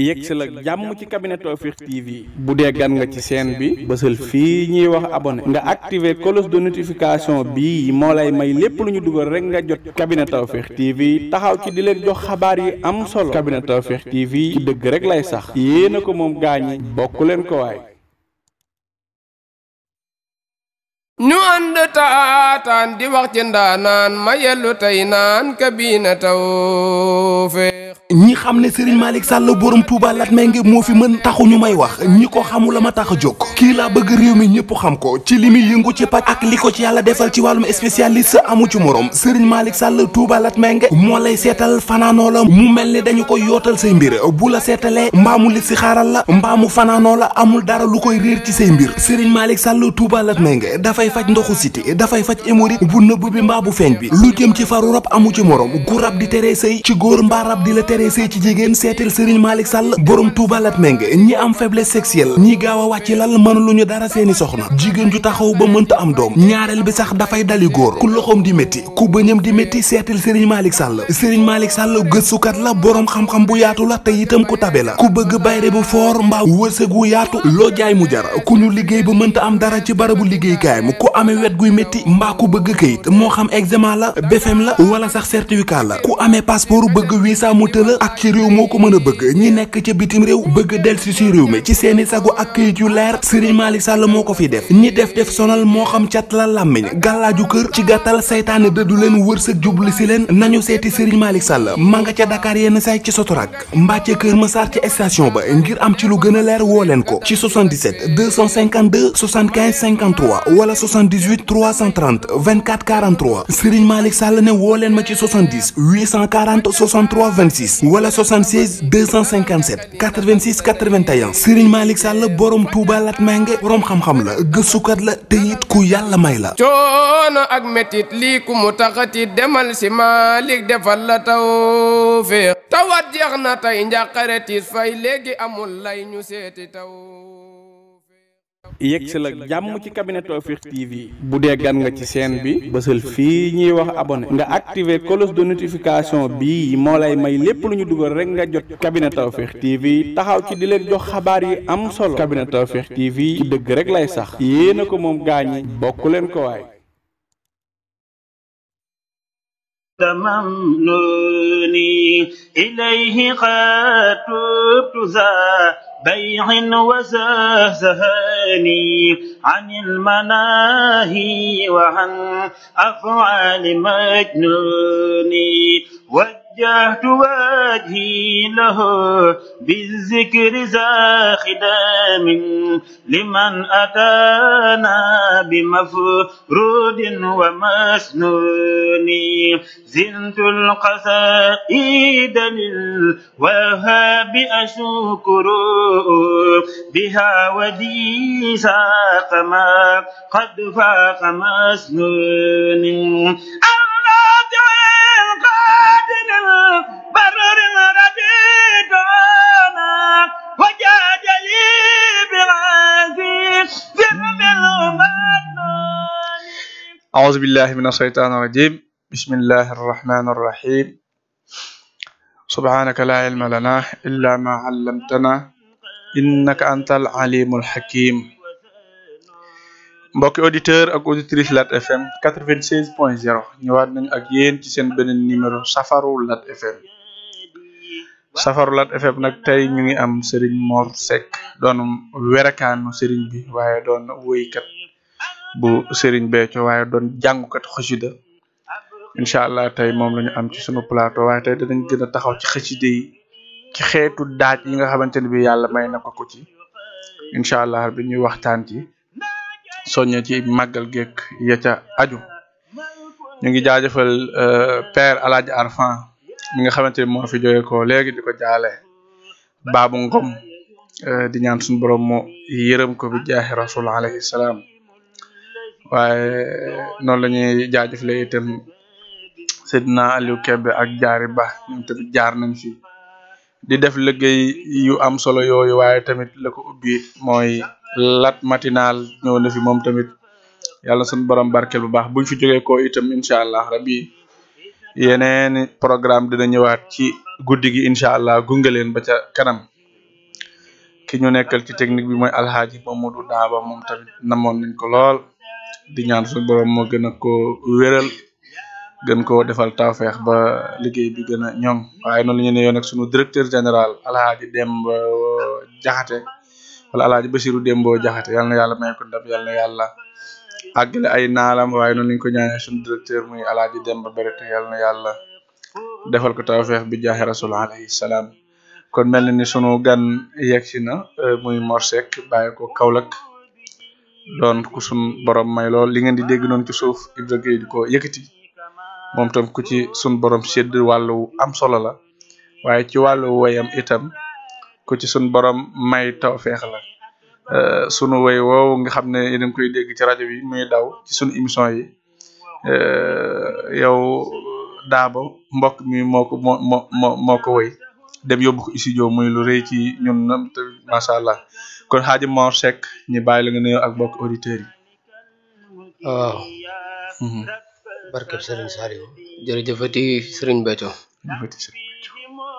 yegsil ak jàmm ci cabinet Tawfekh TV bu dee gan nga ci chaîne bi bësal fii ñuy wax abonné nga activer cloche de notification bii moo lay may lépp lu ñu dugal rek nga jot cabinet Tawfekh TV taxaw ci di leen jox xabaar yi am solo cabinet Tawfekh TV ci dëgg rek lay sax yéena ko moom gaañi bokk leen ko waay. ñu ànd taataan di wax ci ndaanaan ma yellu tey naan Kabine Tawfekh. ñi xam ne Serigne Malick Sall borom Touba Latmingué moo fi mën taxu ñu may wax ñi ko xamul la ma tax a jóg kii laa bëgg réew mi ñëpp xam ko ci li muy yëngu ci paj ak li ko ci yàlla defal ci wàllum spécialiste amu ci morom Serigne Malick Sall Touba Latmingué moo lay seetal fanaanoo la mu mel ni dañu koy yootal say mbir bu la seetalee mbaamu li si xaaral la mbaamu fanaanoo la amul dara lu koy réer ci say mbir Serigne Malick Sall Touba Latmingué dafay faj ndoxu siti dafay faj hémorroïde bu nëbb bi mbaa bu feeñ bi lu jëm ci faru rab amu ci morom gu rab di teree sëy ci góor mbaa rab di la teree sëy ci jigéen seetal Serigne Malick Sall borom Touba Latmingué ñi am faiblesse sexuelle ñi gaaw a wàcc lal mënuluñu dara seeni soxna jigéen ju taxaw ba mënta am doom ñaareel bi sax dafay dali góor ku loxoom di métti ku bëñam di métti seetal Serigne Malick Sall Serigne Malick Sall gëstukat la borom xam-xam bu yaatu la te itam ku tabe la ku bëgg bayre bu foor mbaa wërsëg wu yaatu loo jaay mu jar ku ñu liggéey ba mënta am dara ci barabu liggéeykaay mu ku amee wet guy métti mbaa ku bëgg këyit moo xam examen la BFM la wala sax certificat la ku amee passeport bëgg visa mu tëla ak ci réew moo ko mën a bëgg ñi nekk ca bitim réew bëgg delsi si réew mi ci seeni sago ak këyit yu leer Serigne Malick Sall moo ko fi def ñi def sonal moo xam cat la làmmiñ gàllaaju kër ci gàttal saytaane dëddu leen wërsëg jubli si leen nañu seeti Serigne Malick Sall ma nga ca Dakar yenn say ci Sotorak mbaa ca Kër Massar ci station ba ngir am ci lu gën a leer woo leen ko ci 77 252 75 53 wala 78 330 24 43 Serigne Malick Sall ne woo leen ma ci 70 840 63 26 wala 76 257 86 81 Serigne Malick Sall borom Touba Latmingué borom xam-xam la gëstukat la te it ku yàlla may la. coono ak métit lii ku mu taxati demal si Malick defal la Tawfekh tawat jeex na tey njàqare tiis fay léegi amul lay ñu seeti yegsil ak jàmm ci cabinet Tawfekh TV bu dee gan nga ci chaîne bi bësal fii ñuy wax abonné nga activer cloche de notification bii moo lay may lépp lu ñu dugal rek nga jot cabinet Tawfekh TV taxaw ci di leen jox xabaar yi am solo cabinet Tawfekh TV ci dëgg rek lay sax yéena ko moom gaañi bokk leen ko waay. تمنوني إليه قد تبت ذا بيع وزهزهاني عن المناهي وعن أفعال مجنوني وجهت وجهي له بالذكر ذا خدام لمن أتانا بمفرود ومسنون زنت القصائد للوهاب أشكر بها ودي ساق ما قد فاق مسنون برر رديدنا وجاد لي بعزيز ذنب المنون أعوذ بالله من الشيطان الرجيم بسم الله الرحمن الرحيم سبحانك لا علم لنا إلا ما علمتنا إنك أنت العليم الحكيم mbokki auditeur ak auditrice Lat FM 96.0 ñëwaat nañ ak yéen ci seen beneen numéro safaru Lat FM nag tey ñu ngi am Serigne Mor Seck doon werekaanu Serigne bi waaye doon woykat bu Serigne Béthio waaye doon jàngukat xasida incha allah tey moom la ñu am ci sunu plateau waaye tey danañ gën a taxaw ci xasida yi ci xeetu daaj yi nga xamante ne bi yàlla may na ko ci incha allah bi ñuy waxtaan ci soññe ci màggal geek ya ca aju ñu ngi jaajëfal père Alaaji Arfan mi nga xamante ni moo fi jóge ko léegi di ko jaale Baabu Ngom di ñaan suñu borom moo yërëm ko bi jaahi rasul alayhi salaam waaye noonu la ñuy jaajëfale itam Seydina Aliou Kébé ak Jaari Ba ñoom tamit jaar nañ fi di def liggéey yu am solo yooyu waaye tamit la ko ubbi mooy Lat matinal ñëw na fi moom tamit yàlla suñu borom barkeel bu baax buñ fi jógee ko itam incha allah rabbi yeneen programme dina ñëwaat ci guddi gi incha allah gunge leen ba ca kanam ki ñu nekkal ci technique bi mooy alxaaji Mamadou Daaba moom tamit namoon nañ ko lool di ñaan suñu borom moo gën a ko wéral gën koo defal tawfeex ba liggéey bi gën a ñoŋ waaye noonu la ñu ne yoon ak suñu directeur général alxaaji Demba Jaxate wala alxaaji Basiru Dembo Jaxate yal na yàlla may ko ndam yal na yàlla àggale ay naalam waaye noonu lañ ko ñaanee suñu directeur muy alxaaji Demba Berete yal na yàlla defal ko tawfeex bi jaaxe rasul alayhi salaam kon mel na ni sunu gan yegsi na muy Mor Seck bàyyi ko Kaolack doon ku sun borom may lool li ngeen di dégg noonu ci suuf Ibra Gueye di ko yëkkati moom tam ku ci sun borom sédd wàllu am solo la waaye ci wàllu woyam itam ku ci sun borom may tawfeex la sunu woy woowu nga xam ne yéen a ngi koy dégg ci rajo bi muy daw ci sunu émission yi yow Daabo mbokk mi moo ko woy dem yóbbu ko studio muy lu rëy ci ñun nam te macha allah kon Xaaji Mor Seck ñu bàyyi la nga nuyoo ak mbokk auditeurs yi. waaw. barkeb Serigne Saliou. jërëjëfati Serigne Béthio.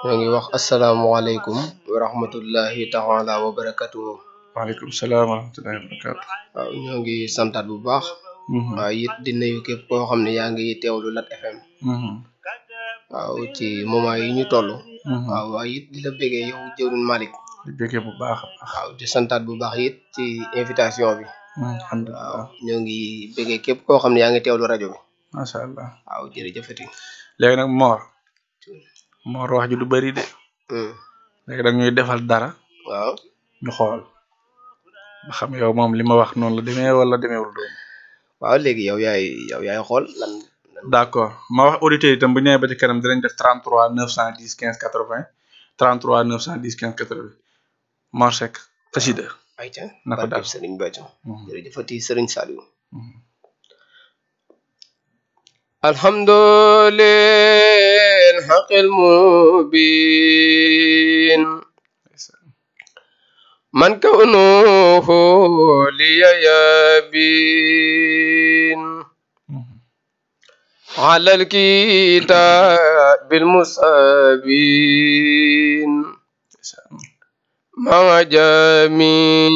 ñoo ngi wax asalaamualeykum wa rahmatullahi taala wa barakatuhu. waaleykum salaam wa rahmatullahi wa barakatuh. waaw ñoo ngi santaat bu baax. waaw it di nuyu képp koo xam ne yaa ngi teewlu Lat FM. waaw ci moment yi ñu toll. waaw waaye it di la bëggee yow jëwriñ Malick. di bëggee bu baax. waaw di santaat bu baax it ci invitation bi. alhamdulilah waaw ñoo ngi bëggee képp koo xam ne yaa ngi teewlu rajo bi. macha allah. waaw jërëjëfati. léegi nag Mor wax ji du bëri de. léegi nag ñuy defal dara. waaw ñu xool ba xam yow moom li ma wax noonu la demee wala demeewul doon. waaw léegi yow yaay xool lan. d'accord ma wax auditeurs itam bu ñu ñëwee ba ci kanam dinañ def 33 910 15 80 33 910 15 80 Mor Seck xasida ayca na ko daal Serigne Béthio. jërëjëfati Serigne Saliou. alhamdulillah haqqil mubin man kawnuhu liyabin على الكتاب المستبين مع جميع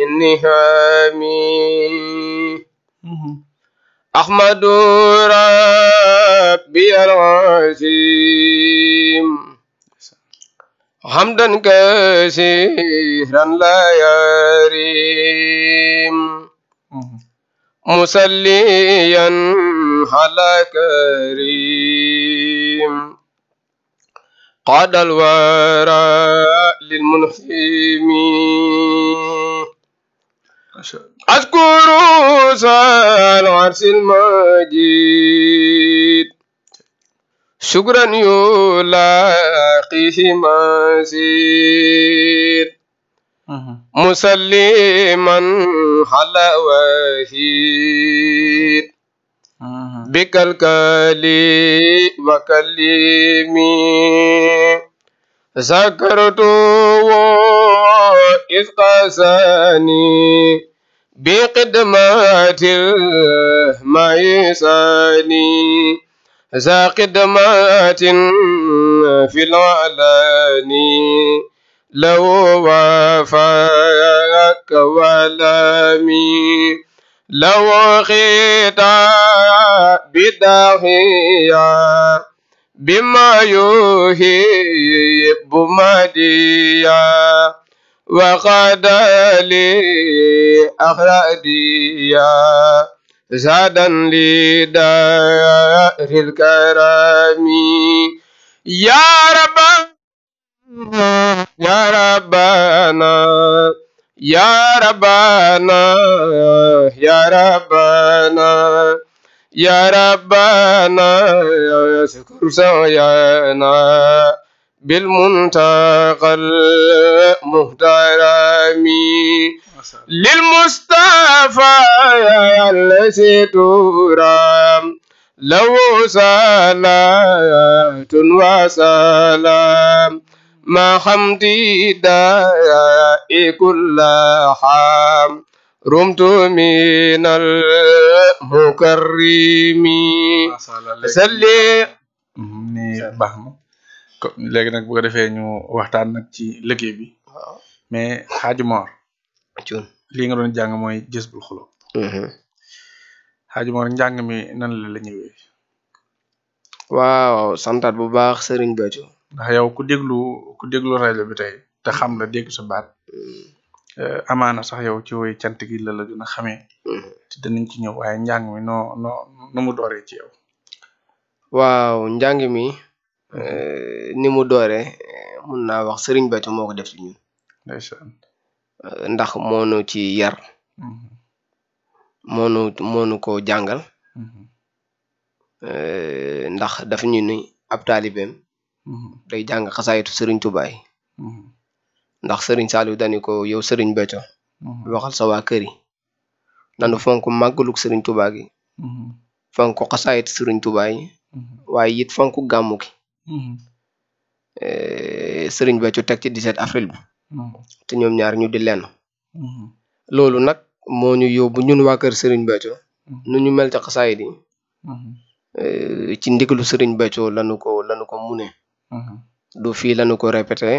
النعم أحمد ربي العظيم حمدا كثيرا لا يريم مصليا على كريم قاد الورى للمنحم أذكر سال عرش المجيد شكرا يلاقيه مزيد مسلما على وحيد بك الكلي وكلمي ذكرت إذ قاساني بقدمات الميساني ذا قدمات في العلاني لو وفاك ولمي لو خيتا بداهيا بما يحب مديا وقد لي أخرديا زادا لدار الكرم يا رب يا ربنا يا ربنا يا ربنا يا ربنا شكر سعينا بالمنتقى المحترم للمصطفى الذي ترام لو صلاة وسلام ما حمدي داء كل حام رمت من المكرم سلي ni baax na léegi nag bu ko defee ñu waxtaan nag ci liggéey bi mais Xaaji Mor Cuun lii nga doon jàng mooy Jazbul Xulub Xaaji Mor njàng mi nan la ñëwee. waaw santaat bu baax Serigne Béthio. ndax yow ku déglu rajo bi tey te xam la dégg sa baat amaana sax yow ci woy cant gi la gën a xamee. te danañ ci ñëw waaye njàng mi no mu dooree ci yow. waaw njàng mi ni mu dooree mun naa wax Serigne Béthio moo ko def ci ñun. ndeysaan. ndax moonu ci yar. moonu ko jàngal. ndax dafa ñu ni ab taalibeem day jàng xasaayitu Serigne Touba yi. ndax Serigne Saliou dani ko yow Serigne Béthio. waxal sa waa kër yi. nanu fonk màggaluk Serigne Touba gi. fonk xasaayitu Serigne Touba yi. waaye it fonk gàmmu gi. Serigne Béthio teg ci 17 avril bi. te ñoom ñaar ñu di lenn. loolu nag moo ñu yóbbu ñun waa kër Serigne Béthio. nu ñu mel ci xasaayit yi. ci ndigalu Serigne Béthio lanu ko mune. du fii lanu ko répété.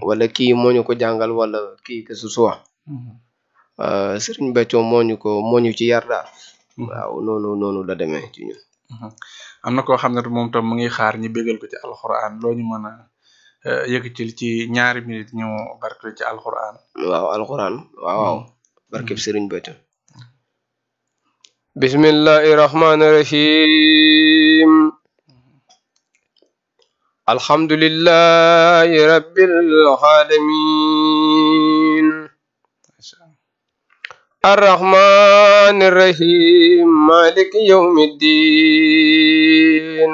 wala kii moo ñu ko jàngal wala kii que ce soit. Serigne Béthio moo ñu ci yar daal. waaw noonu la demee ci ñun. am na koo xam ne moom tam mu ngi xaar ñi bégal ko ci alxuraan loo ñu mën a yëkkatil ci ñaari minute ñu barke ci alxuraan. waaw alxuraan waaw. barkeb Serigne Béthio. bismillahi rahmani rahim. alhamdulillahi rabbil alamin. الرحمن الرحيم مالك يوم الدين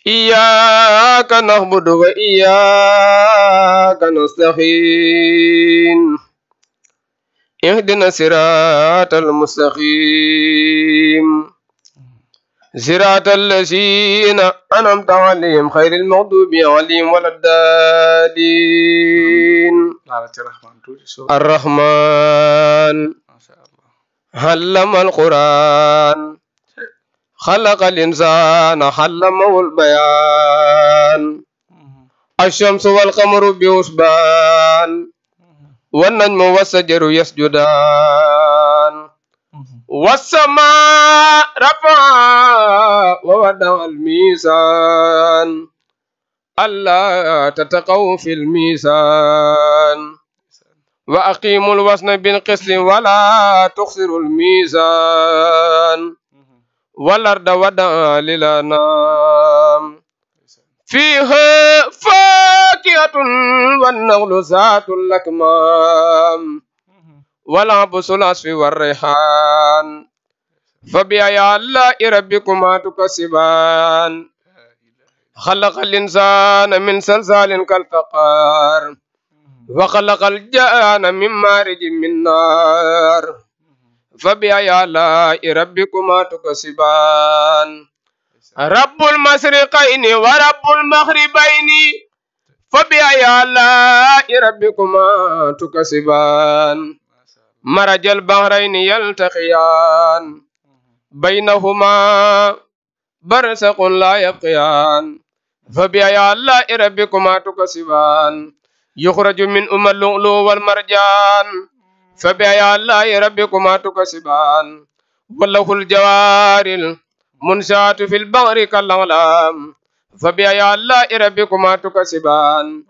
إياك نعبد وإياك نستعين اهدنا الصراط المستقيم صراط الذين أنعمت عليهم خير المغضوب عليهم ولا الضالين الرحمن علم القرآن خلق الإنسان علمه البيان الشمس والقمر بحسبان والنجم والشجر يسجدان والسماء رفعها ووضع الميزان ألا تتقوا في الميزان وأقيموا الوزن بالقسط ولا تخسروا الميزان والأرض وضعها للأنام فيها فاكهة والنخل ذات الأكمام والعنب العصف والريحان فبأي آلاء ربكما تكذبان خلق الإنسان من صلصال كالفخار وخلق الجان من مارج من نار فبأي آلاء ربكما تكذبان رب المشرقين ورب المغربين فبأي آلاء ربكما تكذبان مرج البحرين يلتقيان بينهما برزخ لا يبقيان فبأي آلاء ربكما تكذبان يخرج من اللؤلؤ والمرجان فبأي آلاء ربكما تكذبان وله الجوار المنشآت في البحر كالأعلام فبأي آلاء ربكما تكذبان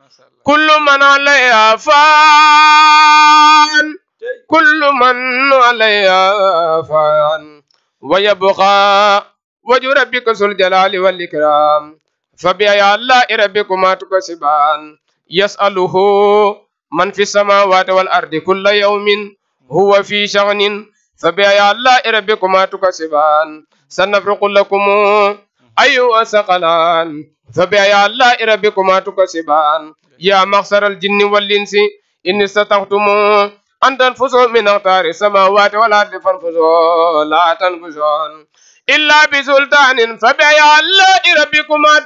كل من عليها فان ويبقى وجه ربك ذو الجلال والإكرام فبأي آلاء ربكما تكذبان يسأله من في السماوات والأرض كل يوم هو في شأن فبأي آلاء ربكما تكذبان سنفرغ لكم أيها الثقلان فبأي آلاء ربكما تكذبان يا معشر الجن والإنس إن استطعتم أن تنفذوا من أقطار السماوات والأرض فانفذوا لا تنفذون إلا بسلطان فبأي آلاء ربكما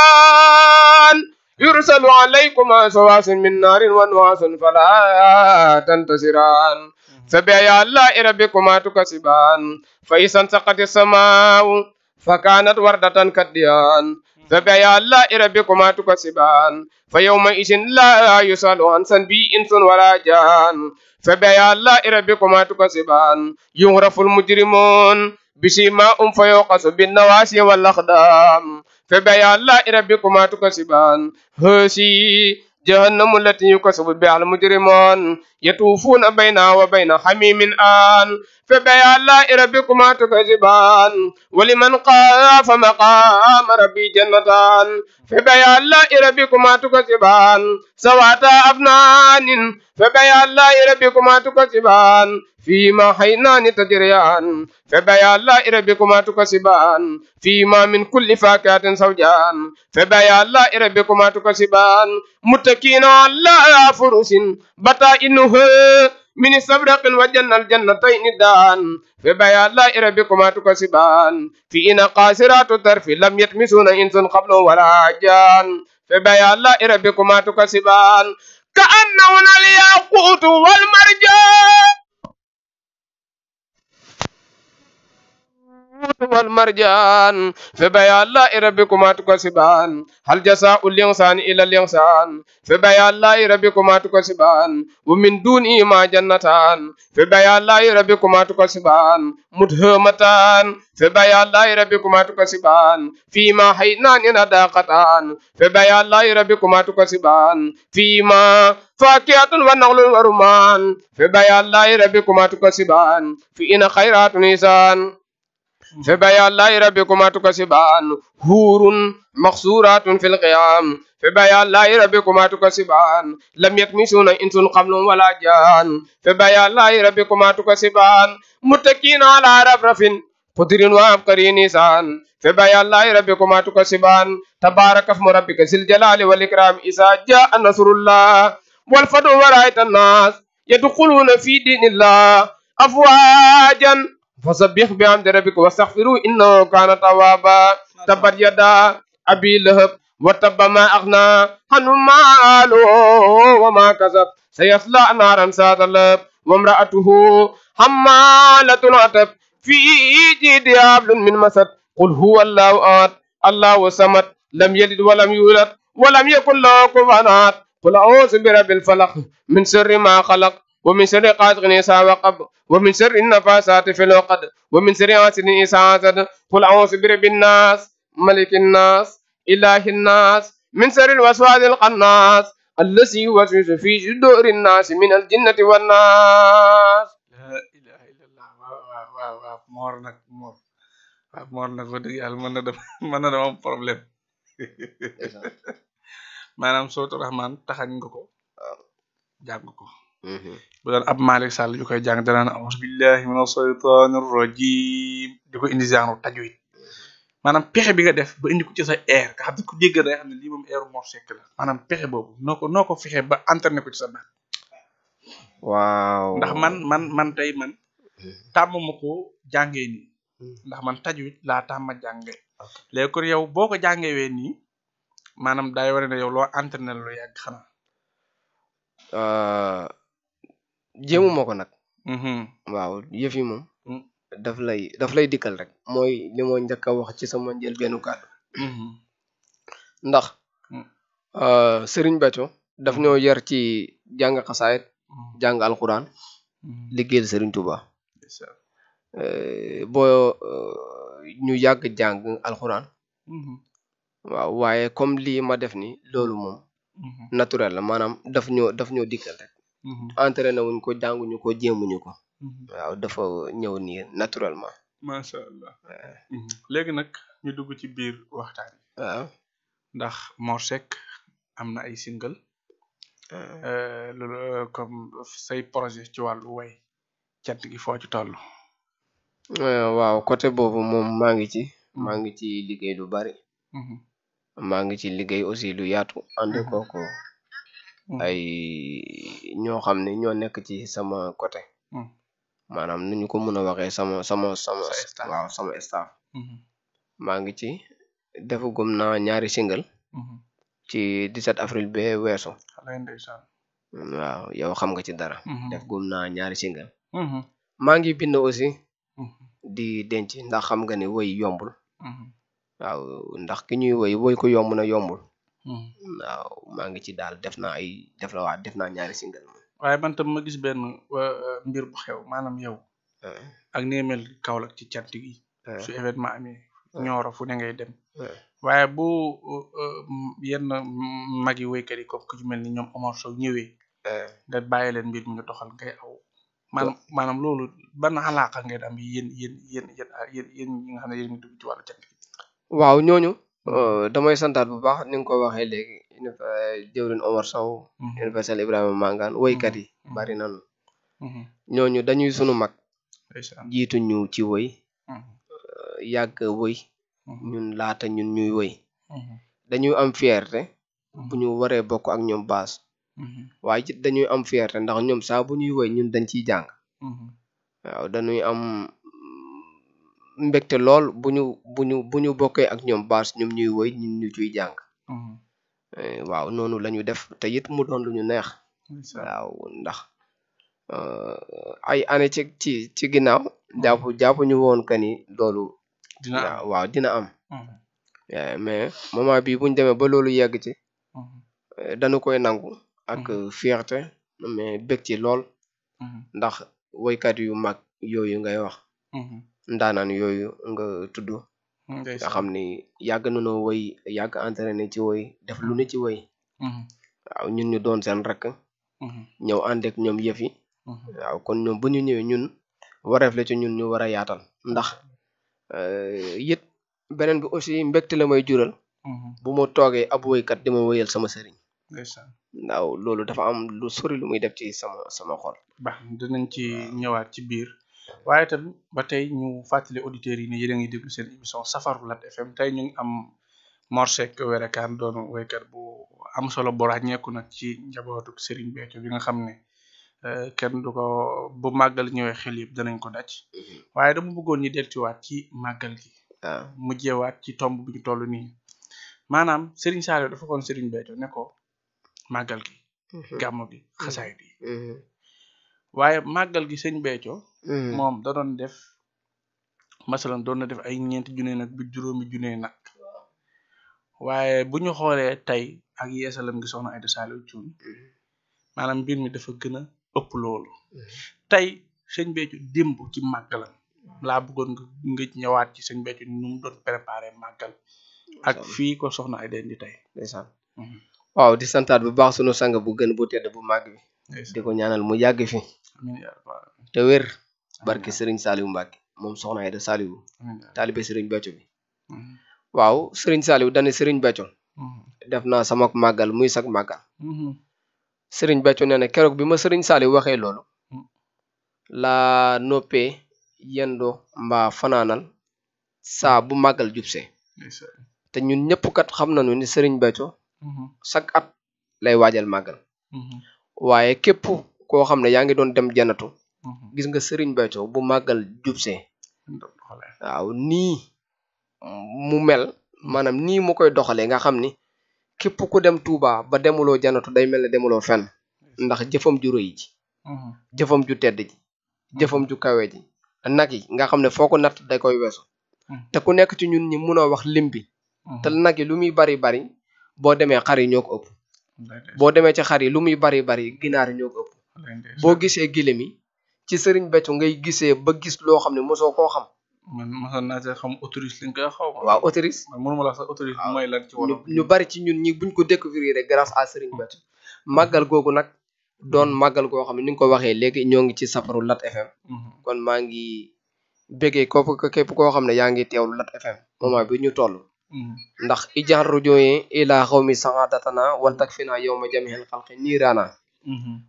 تكذبان يرسل عليكما شواظ من نار ونحاس فلا تنتصران فبأي آلاء ربكما تكذبان فإذا انشقت السماء فكانت وردة كالدهان فبآلاء ربكما تكذبان فيومئذ لا يسأل عن ذنبه إنس ولا جان فبآلاء ربكما تكذبان يعرف المجرمون بسيماهم فيوقظ بالنواسي والأقدام فبآلاء ربكما تكذبان هذه جهنم التي يكسب بها المجرمون يطوفون بينها وبين حميم آن فبآلاء ربكما تكذبان ولمن خاف مقام ربي جنتان فبآلاء ربكما تكذبان ذواتا أفنان فبآلاء ربكما تكذبان فيما حينان تجريان فبآلاء ربكما تكذبان فيما من كل فاكهة زوجان فبآلاء ربكما تكذبان متكئين على فرش بطائنها من استبرق وجن الجنتين دان فبآلاء ربكما تكذبان فيهن قاصرات الطرف لم يطمثهن إنس قبل ولا جان فبآلاء ربكما تكذبان كأنهن الياقوت والمرجان فبآلاء ربكما تكذبان هل جزاء الإحسان إلا الإحسان فبآلاء ربكما تكذبان ومن دونه ما جنتان فبآلاء ربكما تكذبان مدهامتان فبآلاء ربكما تكذبان فيما حينان نداقتان فبآلاء ربكما تكذبان فيما فاكهة والنخل والرمان فبآلاء ربكما تكذبان فيهن خيرات نيسان فبآلاء ربكما تكذبان حور مقصورات في الخيام فبآلاء ربكما تكذبان لم يطمثهن إنس قبل ولا جان فبآلاء ربكما تكذبان متكئين على رفرف خضر وعبقري نيسان فبآلاء ربكما تكذبان تبارك اسم ربك ذي الجلال والإكرام إذا جاء نصر الله والفتح ورأيت الناس يدخلون في دين الله أفواجا فسبح بحمد ربك واستغفره إنه كان توابا تبت يدا أبي لهب وتب ما أغنى عنه ماله وما كسب سيصلى نارا ذات لهب وامرأته حمالة الحطب في جيدها حبل من مسد قل هو الله أحد الله الصمد لم يلد ولم يولد ولم يكن له كفوا أحد قل أعوذ برب الفلق من شر ما خلق ومن شر غاسق إذا وقب ومن شر النفاثات في العقد ومن شر حاسد إذا حسد قل أعوذ برب الناس ملك الناس إله الناس من شر الوسواس الخناس الذي يوسوس في صدور الناس من الجنة والناس. لا إله إلا الله. waaw moor nag wax dëgg yàlla mën na dama am problème maanaam sootu Rahmaan taxañ nga ko jàng ko bu doon ab Malick Sall yu koy jàng danaan a'uuzu billahi mina shaytaani rajim di ko indi genre tajwid maanaam pexe bi nga def ba indi ko ci sa air nga xam ne ku dégg day xam ne lii moom airu Mor Seck la maanaam pexe boobu noo ko fexe ba entraîné ko ci sa baat. waaw ndax man tey tàmm ma ko jàngee nii ndax man tajwid laa tàmm jàngee léegi kon yow boo ko jàngewee nii maanaam day war ne yow loo entraîné lu yàgg xanaa. jéemuma ko nag. waaw yëf yi moom. daf lay dikkal rek. mooy li ma njëkk a wax ci sama njëlbeenu kàddu. ndax Serigne Béthio daf ñoo yar ci jàng xasaayit jàng alxuraan liggéeyal Serigne Touba. boo ñu yàgg jàng alxuraan. waaw waaye comme lii ma def ni loolu moom. naturel la maanaam daf ñoo dikkal rek. entraîné wuñ ko jànguñu ko jéemuñu ko. waaw dafa ñëw nii naturellement. macha allah. léegi nag ñu dugg ci biir waxtaan yi. waaw ndax Mor Seck am na ay single. loolu comme say projet ci wàllu way cant gi foo ci toll. waaw côté boobu moom maa ngi ci liggéey lu bari. maa ngi ci liggéey aussi lu yaatu ànd kooko ay ñoo xam ne ñoo nekk ci sama côté. maanaam nu ñu ko mën a waxee sama waaw sama staff. maa ngi ci defagum naa ñaari single. ci 17 avril be weesu. waaw yow xam nga ci dara. defagum naa ñaari single. maa ngi bind aussi. di denc ndax xam nga ni woy yombul. waaw ndax ki ñuy woy ko yomb na yombul waaw maa ngi ci daal def naa ñaari single waaye man tam ma gis benn mbir bu xew maanaam yow ak ni nga mel Kaolack ci cant gi su événement amee Nioro fu ne ngay dem waaye bu yenn magi woykat yi comme ku ci mel ni ñoom Omar Sow ñëwee nga bàyyi leen mbir mi nga doxal ngay aw maanaam loolu ban xalaaka ngay am yéen ñi nga xam ne yéen ngi dugg ci wàllu cant gi waaw ñooñu damay santaat bu baax ni nga ko waxee léegi jëwrin Omar Sow universel Ibrahima Mangane woykat yi bari nañu ñooñu dañuy sunu mag jiitu ñu ci woy yàgg woy ñun laata ñun ñuy woy dañuy am fierté bu ñu waree bokk ak ñoom baas waaye it dañuy am fierté ndax ñoom saa bu ñuy woy ñun dañ ciy jàng waaw dañuy am mbégte lool bu ñu bokkee ak ñoom baas ñoom ñuy woy ñun ñu ciy jàng waaw noonu la ñu def te it mu doon lu ñu neex waaw ndax ay année ci ginnaaw jàpp ñu woon que ni loolu waaw dina am mais moment bi buñ demee ba loolu yegg ci dañu koy nangu ak fierté mais bég ci lool ndax woykat yu mag yooyu ngay wax ndaanaan yooyu nga tudd nga xam ni yàgg nañoo woy yàgg entraîné ci woy def lu ne ci woy waaw ñun ñu doon seen rek ñëw ànd ak ñoom yëf yi waaw kon ñoom bu ñu ñëwee ñun wareef la ci ñun ñu war a yaatal ndax it beneen bi aussi mbégte la may jural bu ma toogee ab woykat di ma woyal sama sëriñ waaw loolu dafa am lu sori lu muy def ci sama xol baax dinañ ci ñëwaat ci biir waaye tam ba tey ñu fàttali auditeurs yi ne yéen a ngi déglu seen émission Safarou Lat FM tey ñu ngi am Mor Seck Wérékane doon woykat bu am solo bu ràññeeku nag ci njabootu Serigne Béthio bi nga xam ne kenn du ko bu màggal ñëwee xel yëpp danañ ko daj waaye dama bëggoon ñu delluwaat ci màggal gi mujjewaat ci tomb bi ñu toll nii maanaam Serigne Saliou dafa kon Serigne Béthio ne ko màggal gi gàmm gi xasaay bi waaye màggal gi sëñ Béthio moom da doon def masalan doon na def ay 4 junne nag bi 5 junne nag waaye bu ñu xoolee tey ak yeesalam gi soxna Aïda Saliou Thioune maanaam mbir mi dafa gën a ëpp loolu tey sëñ Béthio démb ci màggalam laa bëggoon nga ñëwaat ci sëñ Béthio nu mu doon préparé màggal ak fii ko soxna Aïda indi tey ndeysaan waaw di santaat bu baax sunu sang bu gën bu tedd bu màgg bi di ko ñaanal mu yàgg fi te wér barke Serigne Saliou Mbacke moom soxna Aïda Saliou taalibe Serigne Béthio bi waaw Serigne Saliou dane Serigne Béthio def naa sama màggal muy sag màggal Serigne Béthio nee na keroog bi ma Serigne Saliou waxee loolu laa noppee yendo mbaa fanaanal saa bu màggal jubsee te ñun ñëpp kat xam nañu ni Serigne Béthio chaque at lay waajal màggal waaye képp koo xam ne yaa ngi doon dem janatu gis nga Serigne Béthio bu màggal jubsee waaw nii mu mel maanaam nii mu koy doxalee nga xam ni képp ku dem Touba ba demuloo janatu day mel ne demuloo fenn ndax jëfam ju rëy ji jëfam ju tedd ji jëfam ju kawe ji nag yi nga xam ne foo ko natt day koy weesu te ku nekk ci ñun ñi munoo wax lim bi te nag yi lu muy bari bari boo demee xar yi ñoo ko ëpp boo demee ci xar yi lu muy bari bari ginaar yi ñoo ko ëpp boo gisee gilem yi ci Serigne Béthio ngay gisee ba gis loo xam ne mosoo koo xam man mosoon naa see xam autorise li nga koy xaw ma waaw autorise man mënuma la sax autorise mooy lan ci wolof ñu bari ci ñun ñi buñ ko découvrir rek grâce à Serigne Béthio màggal googu nag doon màggal goo xam ne ni nga ko waxee léegi ñoo ngi ci Safarou Lat FM kon maa ngi béggee képp koo xam ne yaa ngi teewlu Lat FM moment bi ñu toll ndax ijaar rujoye ila xawmi saxaadatana wal tak fi naa yow ma jamihel xalqi niiraana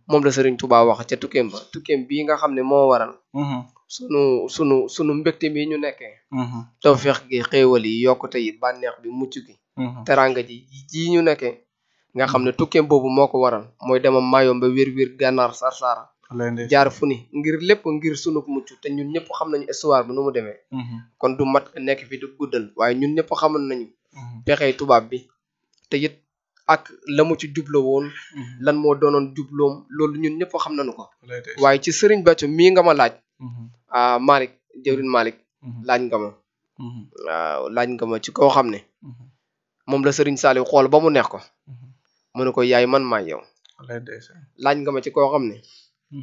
moom la Serigne Touba wax ca tukkeem ba tukkeem bii nga xam ne moo waral sunu mbégte mi ñu nekkee tawfeex gi xéewal yi yokkute yi bànneex bi mucc gi teranga ji ñu nekkee nga xam ne tukkeem boobu moo ko waral mooy demam maayom ba wér gànnaar sarsara jaar fu ni ngir lépp ngir sunu mucc te ñun ñëpp xam nañu histoire bi nu mu demee kon du mat nekk fi du guddal waaye ñun ñëpp xamal nañu pexey tubaab bi te it ak la mu ci jublo woon lan moo doonoon jubloom loolu ñun ñëpp xam nañu ko waaye ci Serigne Béthio mii nga ma laaj Malick jëwrin Malick laaj nga ma waaw laaj nga ma ci koo xam ne moom la Serigne Saliou xool ba mu neex ko mu ne ko yaay man maa yow laaj nga ma ci koo xam ne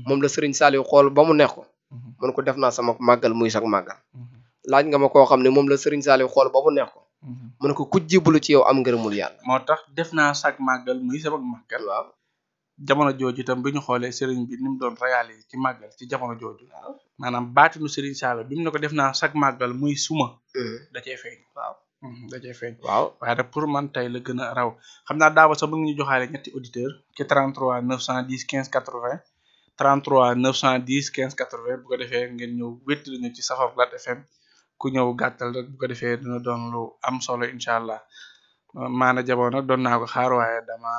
moom la Serigne Saliou xool ba mu neex ko mu ne ko def naa sama màggal muy sax màggal laaj nga ma koo xam ne moom la Serigne Saliou xool ba mu neex ko mu ne ko ku jébbalu ci yow am ngërëmul yàlla. moo tax def naa sag màggal muy sama màggal. waaw jamono jooju itam bi ñu xoolee Serigne bi ni mu doon réaliser ci màggal ci jamono jooju. waaw maanaam baatinu Serigne Saliou bi mu ne ko def naa sag màggal muy suma. da cee feeñ. waaw da cee feeñ. waaw waaye nag pour man tey la gën a raw xam naa daawa sax bëgg ñu joxaale ñetti auditeur ci 33 910 15 80 33 910 15 80 bu ko defee ngeen ñëw wéttali ñu ci Safar Lat FM ku ñëw gàttal rek bu ko defee dina doon lu am solo incha allah maana jamono doon naa ko xaar waaye dama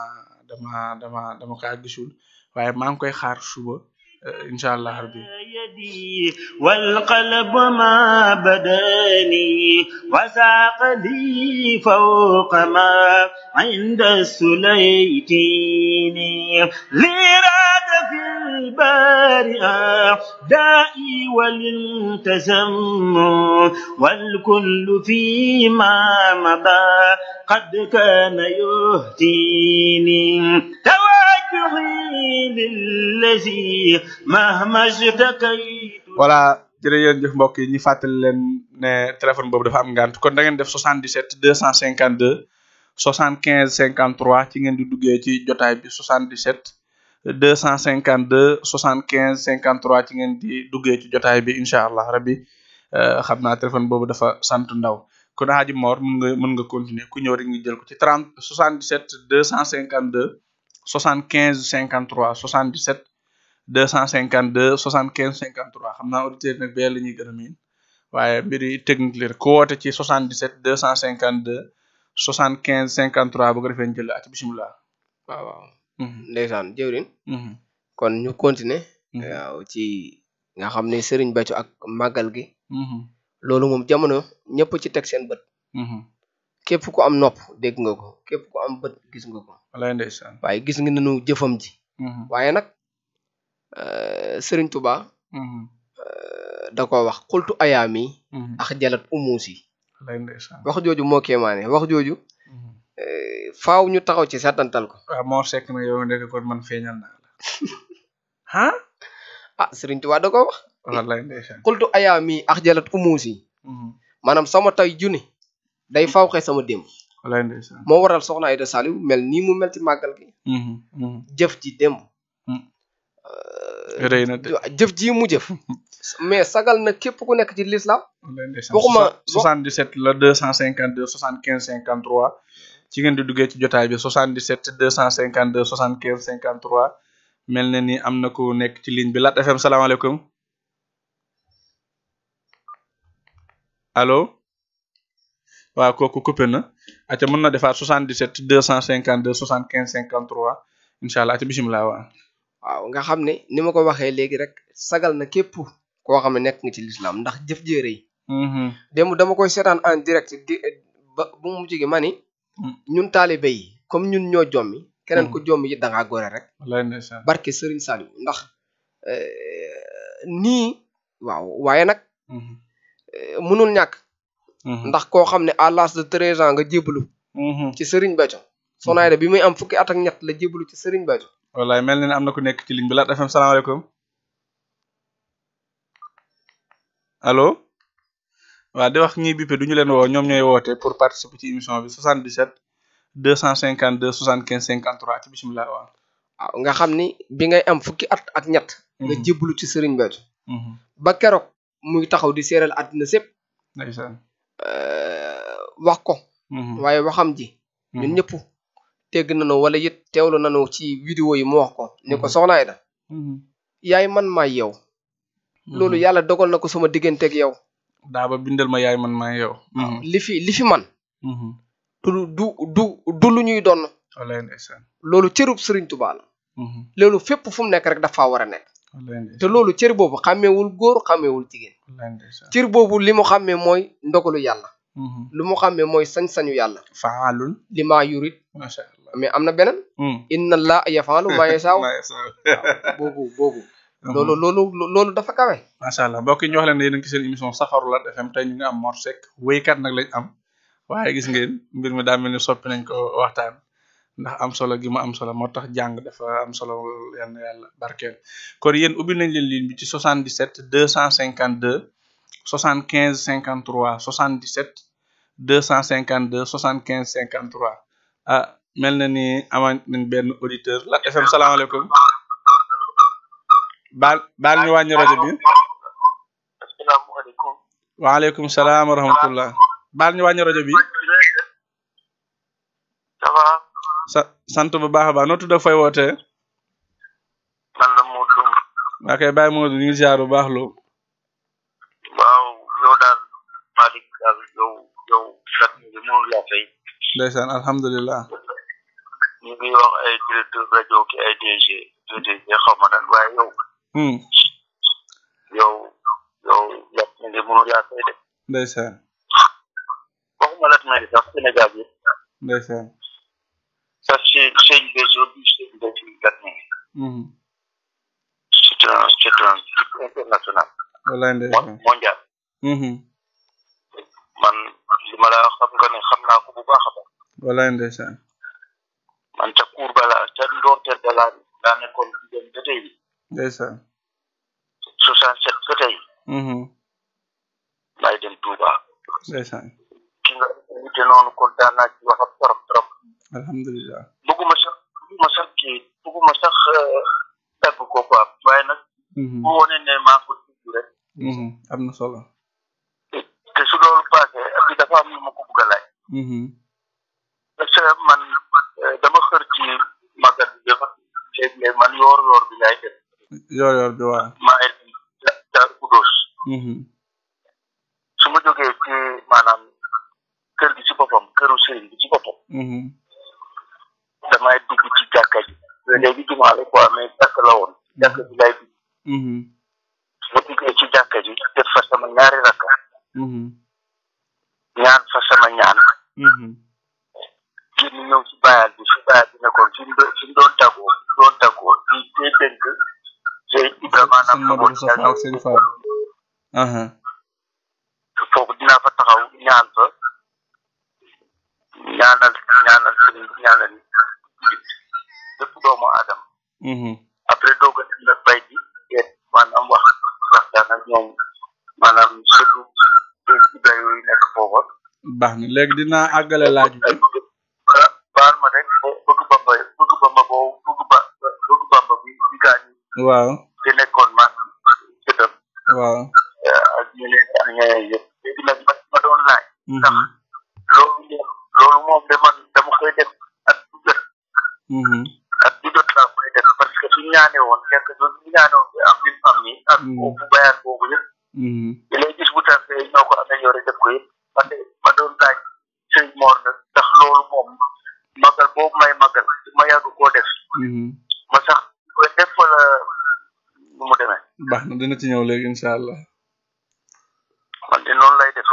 kaa gisul waaye maa ngi koy xaar suba incha allah rabbi والقلب ما بداني وساق لي فوق ما عند السليتين لراد في البارئة دائي والانتزم والكل فيما مضى قد كان يهتيني للذي مهما اشتكيت voilà jërëjëf mbokk yi ñu fàttali leen ne téléphone boobu dafa am ngant kon da ngeen def 77 252 75 53 ci ngeen di duggee ci jotaay bi 77 252 75 53 ci ngeen di duggee ci jotaay bi incha allah rabbi xam naa téléphone boobu dafa sant ndaw kon Hadji Mor mën nga continuer ku ñëw rek ñu jël ko ci 77 252 75 53 77 252 75 53 xam naa auditeur nag bee la ñuy gën a miin waaye mbiri technique li rek ku woote ci 77 252 75 53 bu ko defee jël at bisimilah. waaw ndeysaan jëwrin kon ñu continuer waaw ci nga xam ne Serigne Béthio ak màggal gi loolu moom jamono ñëpp ci teg seen bët képp ku am nopp dégg nga ko képp ku am bët gis nga ko walaay ndeysaan waaye gis nga nanu jëfam ji waaye nag Serigne Touba da ko wax xultu ayaami ak jalat umuusi walaay ndeysaan wax jooju moo kéemaane wax jooju faaw ñu taxaw ci seetantal ko waaw moo sekk na yow ndek kon man feeñal naa la Serigne Touba da ko wax walaay ndeysaan xultu ayaami ak jalat umuusi maanaam sama tay junni day fawxe sama démb walaay ndeysaan moo waral soxna Aïda Saliou mel nii mu mel ci màggal gi jëf ji démb rëy na jëf ji mu jëf mais sagal na képp ku nekk ci l'islam waxuma 77 la 252 75 53 ci ngeen di duggee ci jotaay bi 77 252 75 53 mel na ni am na ku nekk ci ligne bi Lat FM salaamaaleykum allo waaw kooku coupé na aca mën na defaat 77 252 75 53 incha allah aca bisimilah waaw nga xam ne ni ma ko waxee léegi rek sagal na képp koo xam ne nekk nga ci l'islam ndax jëf jéere yi démb dama koy seetaan en direct ba bu mu mujj gi ma ni ñun taalibe yi comme ñun ñoo jommi keneen ko jommi yi dangaa gore rek barke Serigne Saliou ndax nii waaw waaye nag mënul ñàkk ndax koo xam ne à l'âge de 13 ans nga jébbalu ci Serigne Béthio Soxna Aïda bi muy am fukki at ak ñett la jébbalu ci Serigne Béthio wallaay mel na ne am na ku nekk ci ligne bi Lat FM salaamaaleykum allo waaw di wax ñi bippe duñu leen woo ñoom ñooy woote pour participer ci émission bi 77 252 75 53 ci bisimilah waaw nga xam ni bi ngay am fukki at ak ñett nga jébbalu ci Serigne Béthio ba keroog muy taxaw di seeral àddina sépp ndeysaan wax ko waaye waxam ji ñun ñëpp tegg nañu wala it teewlu nañu ci vidéo yi mu wax ko ni ko Soxna Aïda yaay man maay yow loolu yàlla dogal na ko sama digganteeg yow daa ba bindal ma yaay man maay yow li fi man du lu ñuy doon wallaay ndeysaan loolu cërub Serigne Touba la loolu fépp fu mu nekk rek dafa war a nekk te loolu cër boobu xàmmeewul góor xàmmeewul jigéen cër boobu li mu xàmmee mooy ndogalu yàlla lu mu xàmmee mooy sañ-sañu yàlla faalul li maa yurit macha allah mais am na beneen inna allah yafaalu maa yasaa boobu loolu dafa kawe. macha allah mbokk yi ñu wax leen ne yéen a ngi ci seen émission Safarou Lat FM tey ñu ngi am Mor Seck wéykat nag lañ am waaye gis ngeen mbir mi daa mel ni soppi nañ ko waxtaan ndax am solo gi mu am solo moo tax jàng dafa am solo yal na yàlla barkeel kon yéen ubbi nañ leen ligne bi ci 77 252 75 53 77 252 75 53 ah mel na ni amaat nañ benn auditeur Lat FM salaamaaleykum baal ñu wàññi rajo bi. asalaamaaleykum. waaleykum salaam wa rahmatullah baal ñu wàññi rajo bi. ça va. sant bu baax a baax noo tudd ak fay wootee. man la Modou Loum. waa kay Baye Modou ñu ngi ziar bu baax loo. waaw yow daal Malick daal yow kat ñu ngi mënul laa fay. ndeysaan alhamdulilah. ñu ngi wax ay directeur rajo ki ay DG xaw ma daal waaye yow. yow lat ñu ngi mënul laa fay de. ndeysaan. waxuma lat mel sax Sénégal yi. ndeysaan. sax ci sëñ Béthio du sëñ Béthio lat mi. c'est un type international. wallaay ndeysaan. mondial. man li ma la xam nga ne xam naa ko bu baax a baax. wallaay ndeysaan. man ca cour bala ca ndorteel bala daa nekkoon di dem ba tey. ndeysaan. 67 ba tey. may dem Touba. ndeysaan. ki nga invité noonu kontaan naa ci waxam trop. alhamdulilah. bëgguma sax tagg ko quoi waaye nag. bu wone ne maa ko tudd rek. am na solo. te su loolu passé bi dafa am lu ma ko bëgg a laaj. parce que man dama xër ci magal bi dafa léeg-léeg man yoor bi laay def. yoor bi waaw. maa ngi Daaru Kudos. su ma jógee ci maanaam kër gi ci boppam këru sëriñ bi ci boppam. damay dugg ci jàkka ji. léegi jumaa la quoi mais jàkka la woon jàkka ji lay dugg. ma duggee ci jàkka ji def fa sama ñaari rakka. ñaan fa sama ñaan. génn ñëw ci bayal bi nekkoon fi mu doon tàggoo di dénk Sey Ibrahima naam foofu dinaa fa taxaw ñaan fa ñaanal sëriñ bi ñaanal lépp doomu aadama. après doog a dem nag bay bi maanaam waxtaan ak ñoom maanaam surtout Ibrahima yi nekk foofa. baax na léegi dinaa àggale laaj bi. baal ma rek bëgg bamba bi gaañu. waaw. te nekkoon maanaam sëtam. waaw. ak ñeneen ak ñeneen yëpp léegi nag ma doon laaj. ndax loolu moom de man dama koy def at bu jot. at bu jot laa koy def parce que suñu ñaanee woon fekk suñu ñaanee woon am li am nii ak bu bayaan boobu yëpp. di lay gis bu tànkee ñoo ko amélioré def ko yëpp man de ma doon laaj sëñ Mor nag ndax loolu moom magal boobu may magal ma yàgg koo def. ma sax koy def wala nu mu demee. baax na dina ci ñëw léegi incha allah. man de noonu lay def.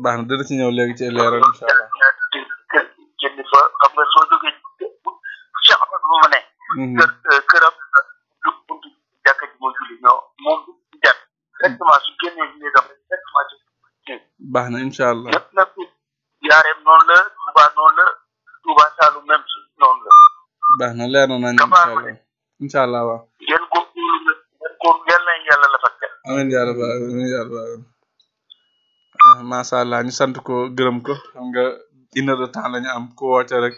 baax na dina ci ñëw léegi ci leeral incha allah. jënd fa xam nga soo jógee Cheikh Ahmed bu ma ne. këram buntu jàkka ji mooy julli ñoo moom du jàkk directement su génnee néegam directement ci. baax na incha allah. lépp nag yaareem noonu la Touba noonu la Touba Saloum même si noonu la. baax na leer na nañ incha allah. incha allah waaw. ngeen góorgóorlu yal nañ yàlla la fa teg. amiin yaa rabbal aalamiin. macha allah ñu sant ko gërëm ko xam nga 1 heure de temps la ñu am ku woote rek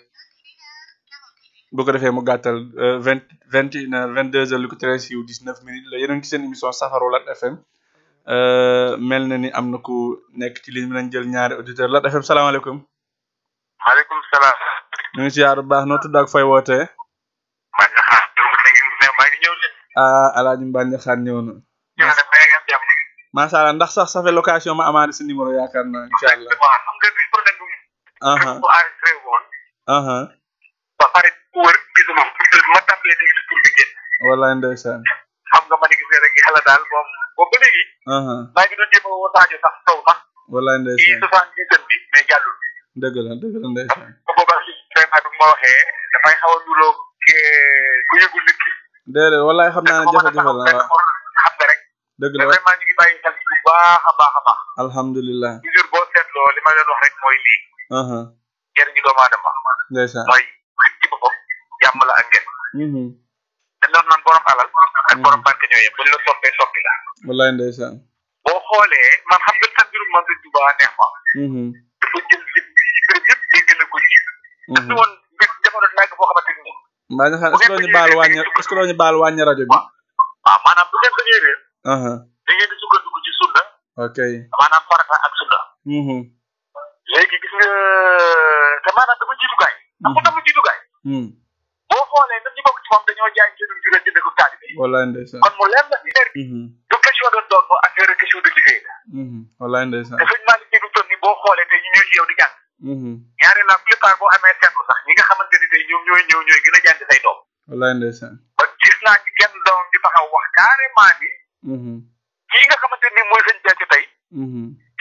bu ko defee mu gàttal 21 heures 22 heures lu ko tere siiw 19 minutes la yéen a ngi ci seen émission Safarou Lat FM mel na ni am na ku nekk ci ligne bi nañ jël ñaari auditeur Lat FM salaamaaleykum. maaleykum salaam. ñu ngi si yaar bu baax noo tudd ak fay wootee. maa ngi ñëw de. Alaaji Mbànja xaan ñëw na. macha allah ndax sax ça fait location ma amaani si numéro yaakaar naa incha allah. waaw xam nga bi problème bi mu enregistré woon. ba pare wër gisuma ma tàmbalee léegi la tur bi génn. wallaay ndeysaan. xam nga ma ne gisee rek yàlla daal moom boobu ba léegi. maa ngi doon jéem a woo Sadio sax taw sax. wallaay ndeysaan kii 70 bi mais jàllul. dëgg la ndeysaan. booba vraiment bi ma waxee dafay xaw a nuroo ku yëgul nit ki. déedéet wallaay xam naa ne jafe-jafe la waaw. dëgg la vraiment ñu ngi bàyyi xel bu baax a baax. alhamdulilah. toujours boo seetloo li ma leen wax rek mooy lii. njëriñu doomu aadama. ndeysaan mooy nit ci boppam jàmm la ak ngeen. te noonu naan borom alal ak borom barke ñoo yem buñ la soppee soppi la. wallaay ndeysaan. boo xoolee man xam nga sa mbirum man Sëñ Tuubaa neex ma. dafa jël si béréb yëpp dégg na ko ji. parce que woon mbir jamono nag boo xamante ni. mbaa nga xam est-ce que doo ñu baal wàññi rajo bi. waaw maanaam bu ngeen dañuy réer. da ngeen di sukkandiku ci sunna. ok maanaam farata ak sunna. léegi gis nga te maanaam dafa jiitu gaay. xam nga dafa jiitu gaay. boo xoolee ñun ñu bokk ci moom dañoo jaay seen juré jënd ko taalibe. wallaay ndeysaan kon mu leer na ni leer du question de doon mo affaire question de liggéey la. wallaay ndeysaan te sëñ Malick Sy toon ni boo xoolee tey ñu ñëw ci yow di jàng. ñaari la plupart boo amee seetlu sax ñi nga xamante ni tey ñoom ñooy gën a jàng say doom. wallaay ndeysaan ba gis naa ci kenn doom di taxaw wax carrément ni. kii nga xamante ni mooy sëñ Béthio tey.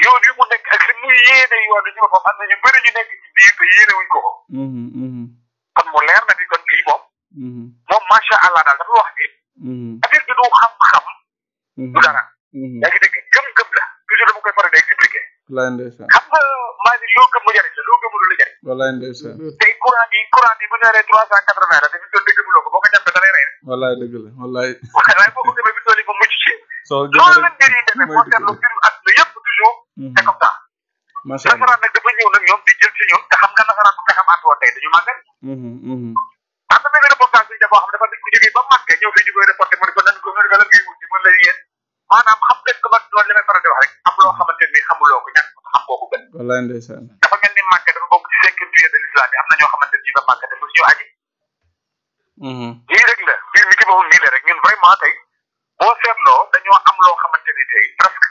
yoon yu mu nekk ak li muy yéene yoon ci boppam am na ñu bëri ñu nekk ci biir te yéene wuñ ko ko. kon mu leer na ni kon kii moom. moom macha allah daal dafa wax ni. affaire bi du xam-xam. du dara. yaa ngi dégg gëm-gëm la toujours dama koy faral di expliquer. wallaay ndeysaan xam nga maa ngi loo gëm mu jariñ la loo gëmul la jariñ. wallaay ndeysaan tey courant bi bu ñu nee 380 la te fi doon gëmuloo ko boo ko jàppee da lay rey. wallaay dëgg la wallaay. waaye boo ko gëmee bi tool yi ba mucc ci. soo loolu la mbir yi demee boo seetlu mbiru àdduna yëpp toujours. c'est comme ça. macha allah nasaraan nag dafa ñëw nag ñoom di jël ci ñun te xam nga nasaraan bu taxam ànd woon tey dañu màggal. am na benn reportage bi boo xam ne dafa dañ ko jógee ba màgg ñëw fii ñu koy reporté mu ne ko nan ko lan ngay wut mën la yéen maanaam xam nga ko mag loolu li may faral di wax rek am loo xamante ni xamuloo ko ñàkk xam koo ko gën. wallaay ndeysaan dafa mel ni màgg dafa bokk ci 5 piliers de l'islam yi am na ñoo xamante ni ñu nga màgg te mosu ñu aji. lii rek la mbir mi ci boppam nii la rek ñun vraiment tey boo seetloo dañoo am loo xamante ni tey presque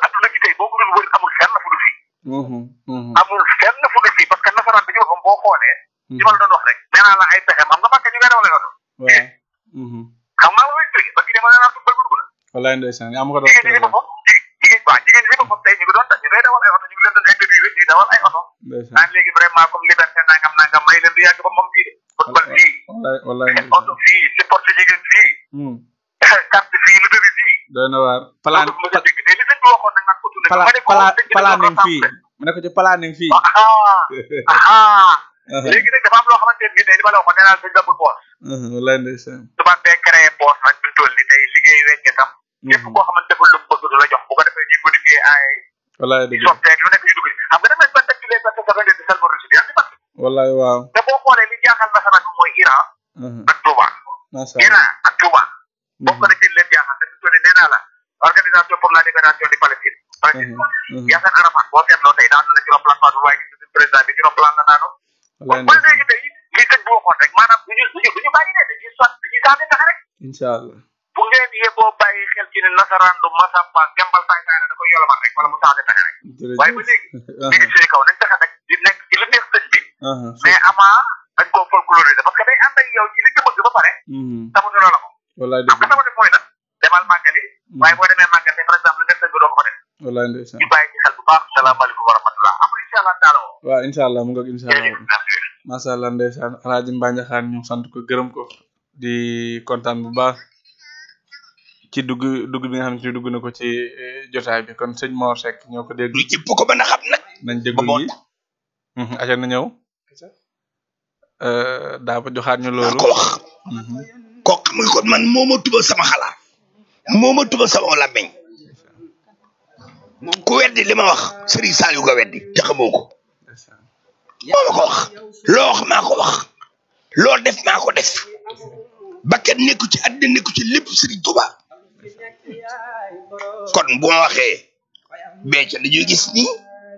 adduna gi tey boo ko doon wër amul fenn fu du fii. amul fenn fu du fii parce que nasaraan bi ci boppam boo xoolee. li ma la doon wax rek nee naa la ay pexem xam nga màgg ñu ngay dawal ay oto. xam nga mooy expliqué parce que dama nee naa football bu dugg la. wallaay ndeysaan yaa ma ko doon jigéen ñi boppam jigéen ñi boppam tey ñu ngi doon ñu ngay dawal ay oto ñu ngi leen doon interviewé ñuy dawal ay oto. naan léegi vraiment comme liberté nangam may leen di yàgg ba moom fii de. football fii. wallaay oto fii supporté jigéen fii. carte fii lu dëri fii. doy na waar planning fii mu ne ko ci planning fii. léegi nag dafa am loo xamante ne tey li ma la waxoon nee naa suñu dëppul poos. wallaay ndeysaan. tubaab bee créé poos nag ñu toll ni tey liggéey wecce tam. képp koo xamante deful lu mu bëgg du la jox bu ko defee ñu modifié ay. wallaay dëgg soppeek lu nekk ñu dugg xam nga damay ban ci les personnes dafa leen di salmo rusi bi yaa ngi fàttali. wallaay waaw. te boo xoolee li jaaxal nasaraan bi mooy Iran. ak Touba. macha allah Iran ak Touba. bokk na ci leen jaaxal te fi toll nee naa la organisation pour la libération de Palestine. Yasser Arafat boo seetloo tey daan na ci remplacement waaye gis nga président bi ci remplacement la naanu. wallaay kon léegi tey li sëñ bi waxoon rek maanaam duñu bàyyi ne dañuy dañuy saane tax rek. incha allah. bu ngeen yeboo bàyyi xel ci ne nasaraan du masamba gembal saay la da koy yolomal rek wala mu saane tax rek. waaye ba léegi. mi ngi suñu kaw nañ fexe nag di nekk ci li neex sëñ bi. mais amaa dañ koo folkloriser parce que day ànd ak yow ci li nga bëgg ba pare. tamuñu la ko. wallaay dëgg la xam nga sama def mooy nag demal màggali. waaye boo demee màggal par exemple nekk sëñ bi doo ko fa def. wallaay ndeysaan ñu bàyyi ci xel bu baax salaamaaleykum wa rahmatulah après incha allah taala woo. waaw incha allah mu ngoog incha allah macha allah ndeysaan alaaji Mbanjaxaan ñu sant ko gërëm ko di kontaan bu baax ci dugg bi nga xam ne dugg na ko ci jotaay bi kon sëñ Mor Seck ñoo ko dégg. lu ci ko mën a xam nag. nañ déglu yi aca na ñëw daa ba joxaat ñu loolu ko wax koo xam nga kon man moo ma tubal sama xalaat moo ma tubal sama làmmiñ ku weddi li ma wax Serigne Saliou nga weddi te xamoo ko moo ma ko wax loo wax maa ko wax loo def maa ko def bakkat nekku ci àddina nekku ci lépp Serigne Touba kon bu ma waxee becc dañuy gis nii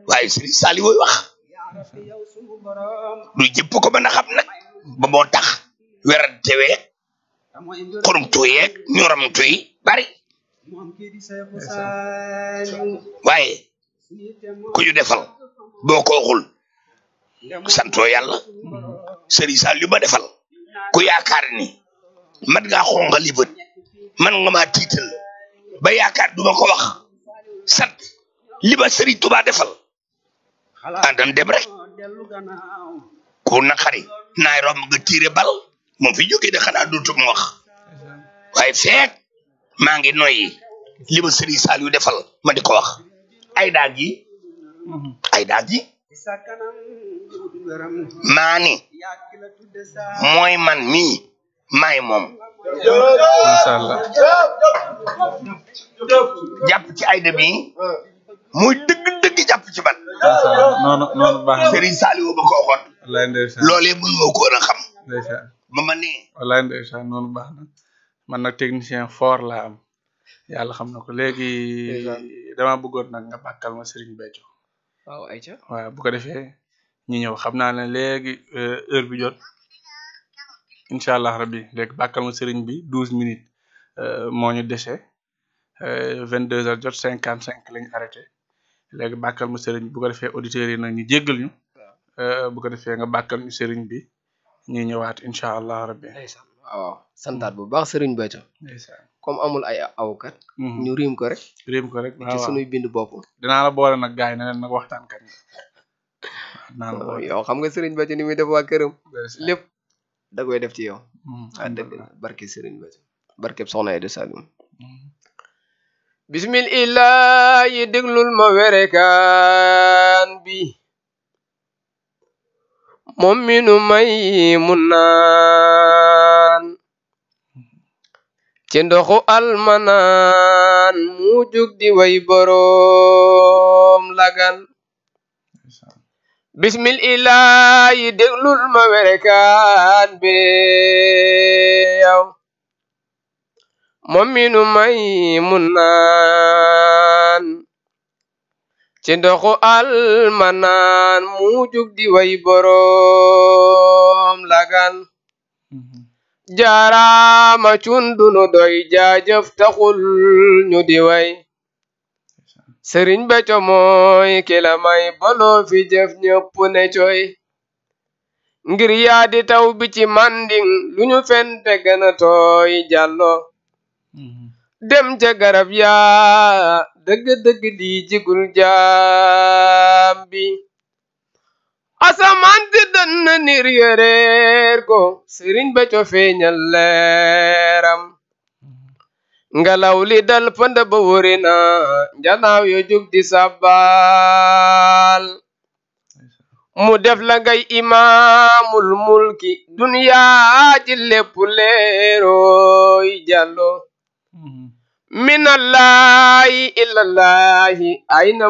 waaye Serigne Saliou wax lu jëpp ko mën a xam nag ba moo tax werante weeg xurum tuyeeg ñoram tuy bari waaye ku ñu defal boo ko waxul santoo yàlla Serigne Saliou ma defal ku yaakaar ni man ngaa xongali bët man nga maa tiital ba yaakaar duma ko wax sant li ma Serigne Touba defal àndan dem rek ku naqari naay romb nga tiire bal moom fi jógee de xanaa dootuma wax waaye feek maa ngi noyyi li ma Serigne Saliou defal ma di ko wax ay daal ji maa ni mooy man mii maay moom masha Allah jàpp ci ayda bi muy dëgg jàpp ci man noonu baax na Serigne Saliou ba ko waxoon wallaay ndeysaan loolee mën moo ko woon a xam ndeysaan ba ma nee wallaay ndeysaan noonu baax na man nag technicien fort laa am yàlla xam na ko léegi dama bëggoon nag nga bàkkal ma Serigne Béthio waaw ayca waaw bu ko defee ñu ñëw xam naa ne léegi heure bi jot incha allah rabbi léegi bàkkal ma Serigne bi 12 minutes moo ñu dese 22 heures jot 55 lañu arrêté léegi bàkkal ma Serigne bu ko defee auditeurs yi nag ñu jéggal ñu bu ko defee nga bàkkal ñu Serigne bi ñu ñëwaat incha allah rabbi waaw santaat bu baax Serigne Béthio comme amul ay awkat ñu riim ko rek ci sunuy bind bopp dinaa la boole nag gaay ne leen nag waxtaan kat yow xam nga Serigne Béthio ni muy def waa këram lépp da koy def ci yow dëgg barke Serigne Béthio barkeb soxna Aïda Saliou bismillah yi déglul ma werekaan bi moom mi nu may mun naan ci ndoxu almanaan mu jug di way boroom lagan bismillah yi déglul ma werekaan bi yow moom mi nu may mun naan ci ndoxu almanaan mu jug di way boroom lagan jaaraama cundunu doy jaajëf taxul ñu di way Serigne Béthio mooy ki la may baloo fi jëf ñëpp ne coy ngir yaa di taw bi ci manding lu ñu fente gën a tooy jàllo dem ca garab yaa dëgg-dëgg lii jigul jaam bi asamaan si dënn nir yëreer ko Serigne Béthio feeñal leeram ngelaw li dal pënd ba wërina njanaaw yo jug di sabbal mu def la ngay imaamul mulki duniyaa ji lépp leerooy jàllo minallahi ilallahi ayna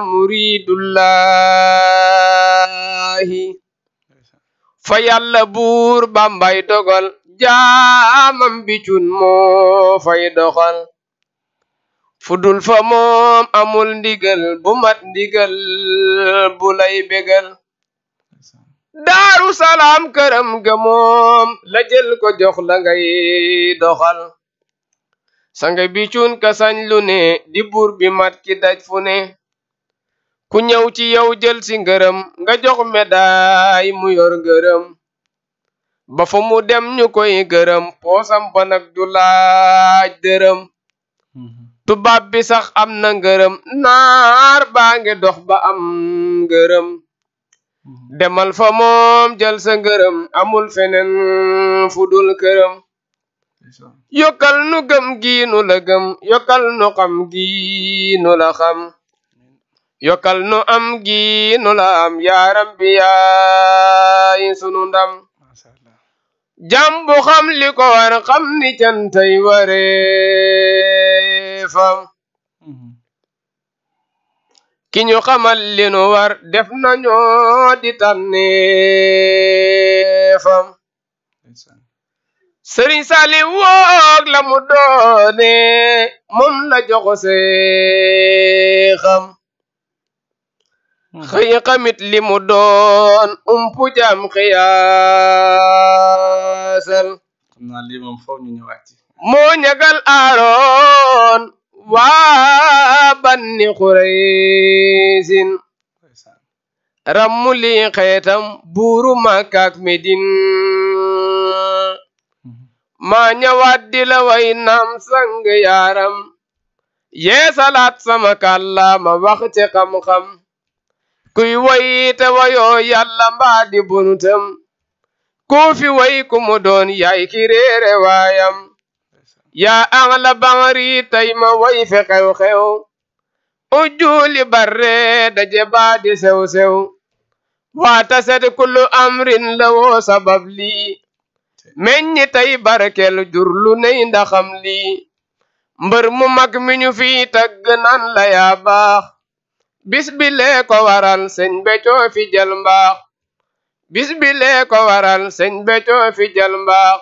muridullahi fa yàlla buur bambay dogal jaamam bi cun moo fay doxal fudul fa moom amul ndigal bu mat ndigal bu lay bégal daaru salaam këram ga moom la jël ko jox la ngay doxal sanga bi cun ka sañ lu ne di buur bi mat ki daj fu ne ku ñëw ci yow jël si ngërëm nga jox médaay mu yor ngërëm ba fa mu dem ñu koy gërëm poosam ba nag du laaj dërëm tubaab bi sax am na ngërëm naar baa ngi dox ba am ngërëm demal fa moom jël sa ngërëm amul feneen fu dul këram yokkal nu gëm gi nu la gëm yokkal nu xam gi nu la xam yokkal nu am gi nu la am yaaram bi yaay sunu ndam jàmbu xam li ko war xam ni cantay wareefam ki ñu xamal li nu war def nañoo di tànneefam Serigne Saliou woog la mu doone moom la joxo seexam xëy xamit li mu doon umpu jam xiyaasal xam naa lii moom foofu ñu ñëwaat ci moo ñagal aaroon waa banni xuraysin rammu li xeetam buuru Makka ak Medin maa ñëwaat di la way naam sang yaaram yee salaat sama kàllaama wax ci xam-xam kuy way te wayoo yàlla mbaa di bunutam ku fi way ku mu doon yaay ki réere waayam yaa angla bangari tay ma way fi xew-xew ujuli barre daje baadi sew-sew waata set kullu amrin la woo sabab lii meññi tay barkel jur lu ney ndaxam lii mbër mu mag mi ñu fi tagg naan la yaa baax bis bi lee ko waral sëñ Béthio fi jël mbaax bis bi lee ko waral sëñ Béthio fi jël mbaax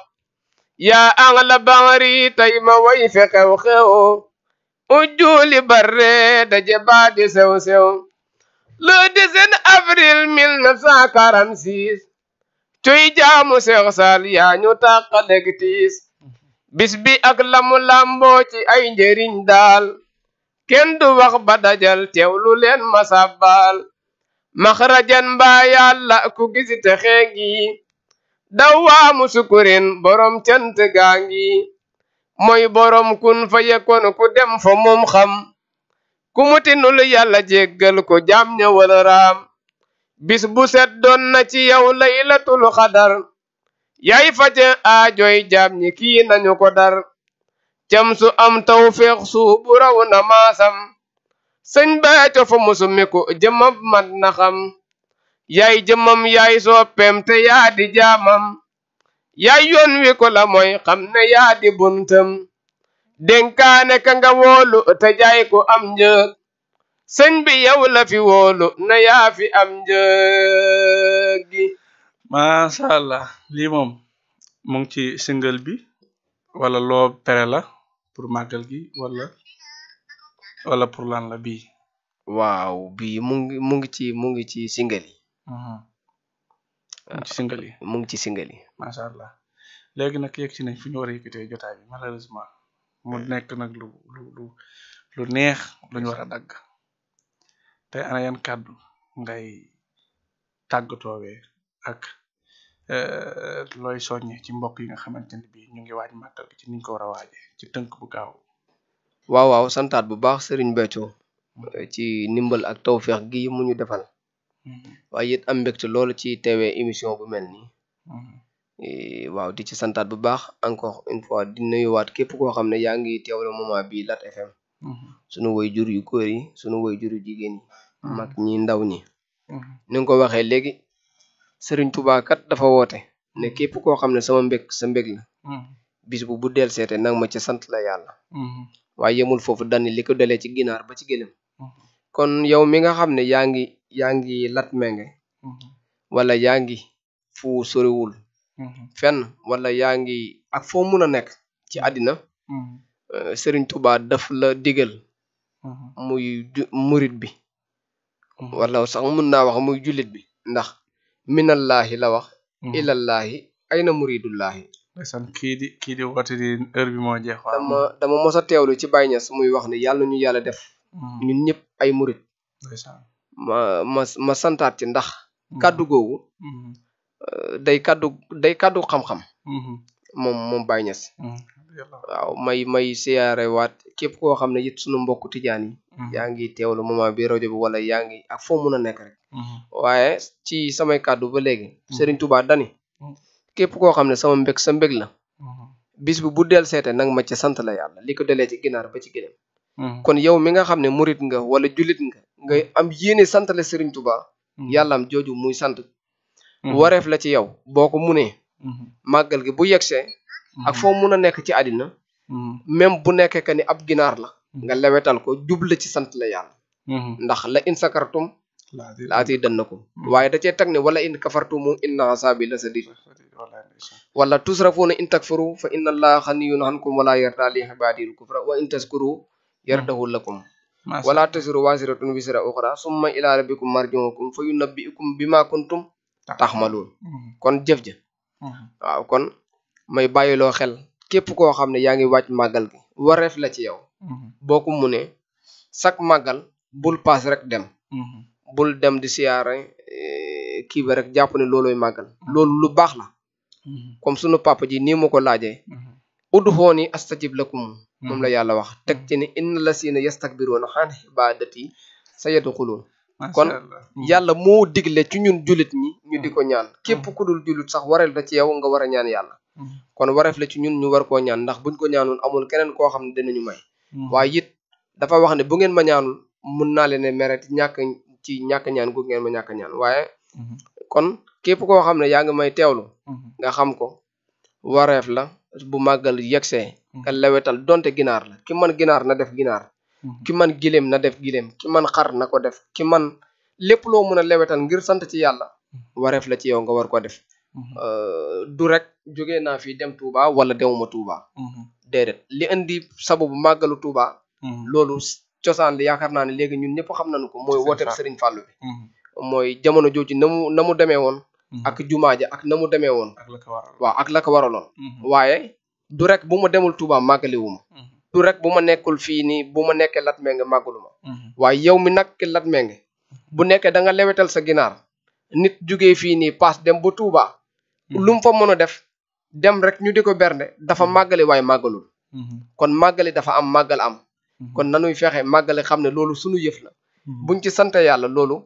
yaa angla bangari tay ma way fi xew-xew ujuli barre daje baadi sew-sew le 17 avril 1946 cuy jaamu Seex Saal yaa ñu tàqaleeg tiis bis bi ak lamu lamboo ci ay njëriñ daal kenn du wax ba dajal teewlu leen ma sabbal maxrajan mbaa yàlla ku gisi te xeengi dawaamu sukurin borom cant gaangi mooy borom kun fa yekkoon ku dem fa moom xam ku mutinul yàlla jéggal ko jaam ñëwal raam bis bu set doon na ci yow laylatul xadar yaay faje aajoy jaam ñi kii nañu ko dar cam su am tawfeex su bu raw na maasam sëñ Béthio fa musumi ko jëmam mat na xam yaay jëmam yaay soppeem te yaa di jaamam yaay yoon wi ko la mooy xam ne yaa di buntam dénkaane ka nga wóolu te jaay ko am njëg sëñ bi yow la fi wóolu na yaa fi am njëg gi masha Allah lii moom mu ngi ci single bi wala loo pere la pour màggal gi wala pour lan la bii waaw bii mu ngi ci single yi mu ngi ci single yi mu ngi ci single yi masha Allah léegi nag yegg ci nañ fi ñu war a yëkkatee jotaay bi malheureusement mu nekk nag lu neex lu ñu war a dagg tey ana yan kàddu ngay tàggatoowee ak looy soññe ci mbokk yi nga xamante ne bii ñu ngi waaj màggal gi ci niñ ko war a waaje ci tënk bu gaaw waaw santaat bu baax Serigne Béthio ci ndimbal ak tawfeex gi mu ñu defal waaye it am mbégte loolu ci teewee émission bu mel nii waaw di ci santaat bu baax encore une fois di nuyuwaat képp koo xam ne yaa ngi teewlu moment bi Lat FM sunu woy jur yu góor yi sunu woy jur yu jigéen yi mag ñi ndaw ñi ni nga ko waxee léegi Serigne Touba kat dafa woote ne képp koo xam ne sama mbég sa mbég la bis bu del seete nag ma ci sant la yàlla waaye yemul foofu dani li ko dalee ci ginaar ba ci gëlëm kon yow mi nga xam ne yaa ngi lat menge wala yaa ngi fu soriwul fenn wala yaa ngi ak foo mun a nekk ci àddina Serigne Touba daf la digal muy murit bi wala sax mun naa wax muy jullit bi ndax minallahi la wax ilallahi ayna muridullahi ndeysaan kii di woote di heure bi moo jeex dama mos a teewlu ci Baye Niass muy wax ne yàlla ñu yàlla def ñun ñëpp ay murit ma santaat ci ndax kàddu googu day kàddu xam-xam moom Baye Niass waaw may siyaare waat képp koo xam ne it sunu mbokku tijaan yi yaa ngi teewlu moment bi rajo bi wala yaa ngi ak foo mun a nekk rek waaye ci samay kàddu ba léegi Serigne Touba dani képp koo xam ne sama mbég sa mbég la bis bu del seete nag ma ci sant la yàlla li ko delee ci ginaar ba ci gëlëm kon yow mi nga xam ne murit nga wala jullit nga ngay am yéene sant la Serigne Touba yàlla am jooju muy sant wareef la ci yow boo ko munee màggal gi bu yegsee ak foo mun a nekk ci àddina même bu nekkee que ni ab ginaar la nga lewetal ko jubla ci sant la yàlla ndax la in sakartum laati dannakum waaye da cee tag ne wala in kafartum inna asabi la sadid wala tusrafuna in takfuru fa inna allaha xaniyun ankum wala yarda li ibadil kufra wa in taskuru yardahu lakum wala tasiru wasiratun wisra ukhra summa ila rabbikum marji'ukum fa yunabbi'ukum bima kuntum taxmalun kon jëf ja waaw kon may bàyyiloo xel képp koo xam ne yaa ngi wàcc màggal gi wareef la ci yow boo ko munee sak màggal bul paas rek dem bul dem di siyaare kii ba rek jàpp ne looloy màggal loolu lu baax la comme sunu papa ji nii ma ko laajee ud'uuni astajib lakum moom la yàlla wax teg ci ne inna lasina yastakbiruuna an ibadati sayadxuluun kon yàlla moo digle ci ñun jullit ñi ñu di ko ñaan képp ku dul jullit sax wareel da ci yow nga war a ñaan yàlla kon wareef la ci ñun ñu war koo ñaan ndax buñ ko ñaanul amul keneen koo xam ne dinañu may waaye it dafa wax ne bu ngeen ma ñaanul mun naa leen ne mere ci ñàkk ñaan gu ngeen ma ñàkk ñaan waaye kon képp koo xam ne yaa ngi may teewlu nga xam ko wareef la bu màggal yegsee nga lewetal donte ginaar la ki man ginaar na def ginaar ki man gileem na def gileem ki man xar na ko def ki man lépp loo mën a lewetal ngir sant ci yàlla wareef la ci yow nga war ko def du rek jógee naa fi dem Touba wala demuma Touba déedéet li indi sababu màggalu Touba loolu cosaan li yaakaar naa ne léegi ñun ñëpp xam nañu ko mooy wooteeb Serigne Fallou bi mooy jamono jooju na mu demee woon ak jumaa ja ak na mu demee woon waaw ak la ko waraloon waaye du rek bu ma demul Touba màggaliwuma du rek bu ma nekkul fii nii bu ma nekkee Latmingué màggaluma waaye yow mi nag Latmingué bu nekkee da nga lewetal sa ginaar nit jugee fii nii paas dem ba Touba lu mu fa mën a def dem rek ñu di ko bernde dafa màggali waaye màggalul kon màggali dafa am màggal am kon nanuy fexe màggali xam ne loolu sunu yëf la buñ ci sante yàlla loolu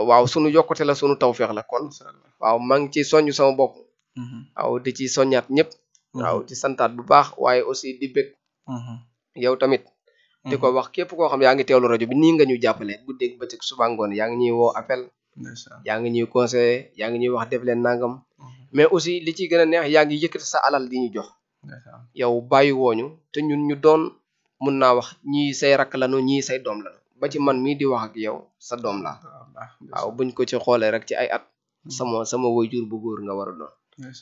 waaw sunu yokkute la sunu tawfeex la kon waaw maa ngi ci soññ sama bopp waaw di ci soññaat ñëpp waaw di santaat bu baax waaye aussi di bëgg yow tamit di ko wax képp koo xam yaa ngi teewlu rajo bi nii nga ñu jàppale guddeeg bëccëg suba ngoon yaa ngi ñuy woo appel yaa ngi ñuy conseiller yaa ngi ñuy wax def leen nangam mais aussi li ci gën a neex yaa ngi yëkkati sa alal di ñu jox yow bàyyi wooñu te ñun ñu doon mun naa wax ñii say rakk lanu ñii say doom lanu ba ci man mii di wax ak yow sa doom laa waaw buñ ko ci xoolee rek ci ay at sama waajur bu góor nga war a doon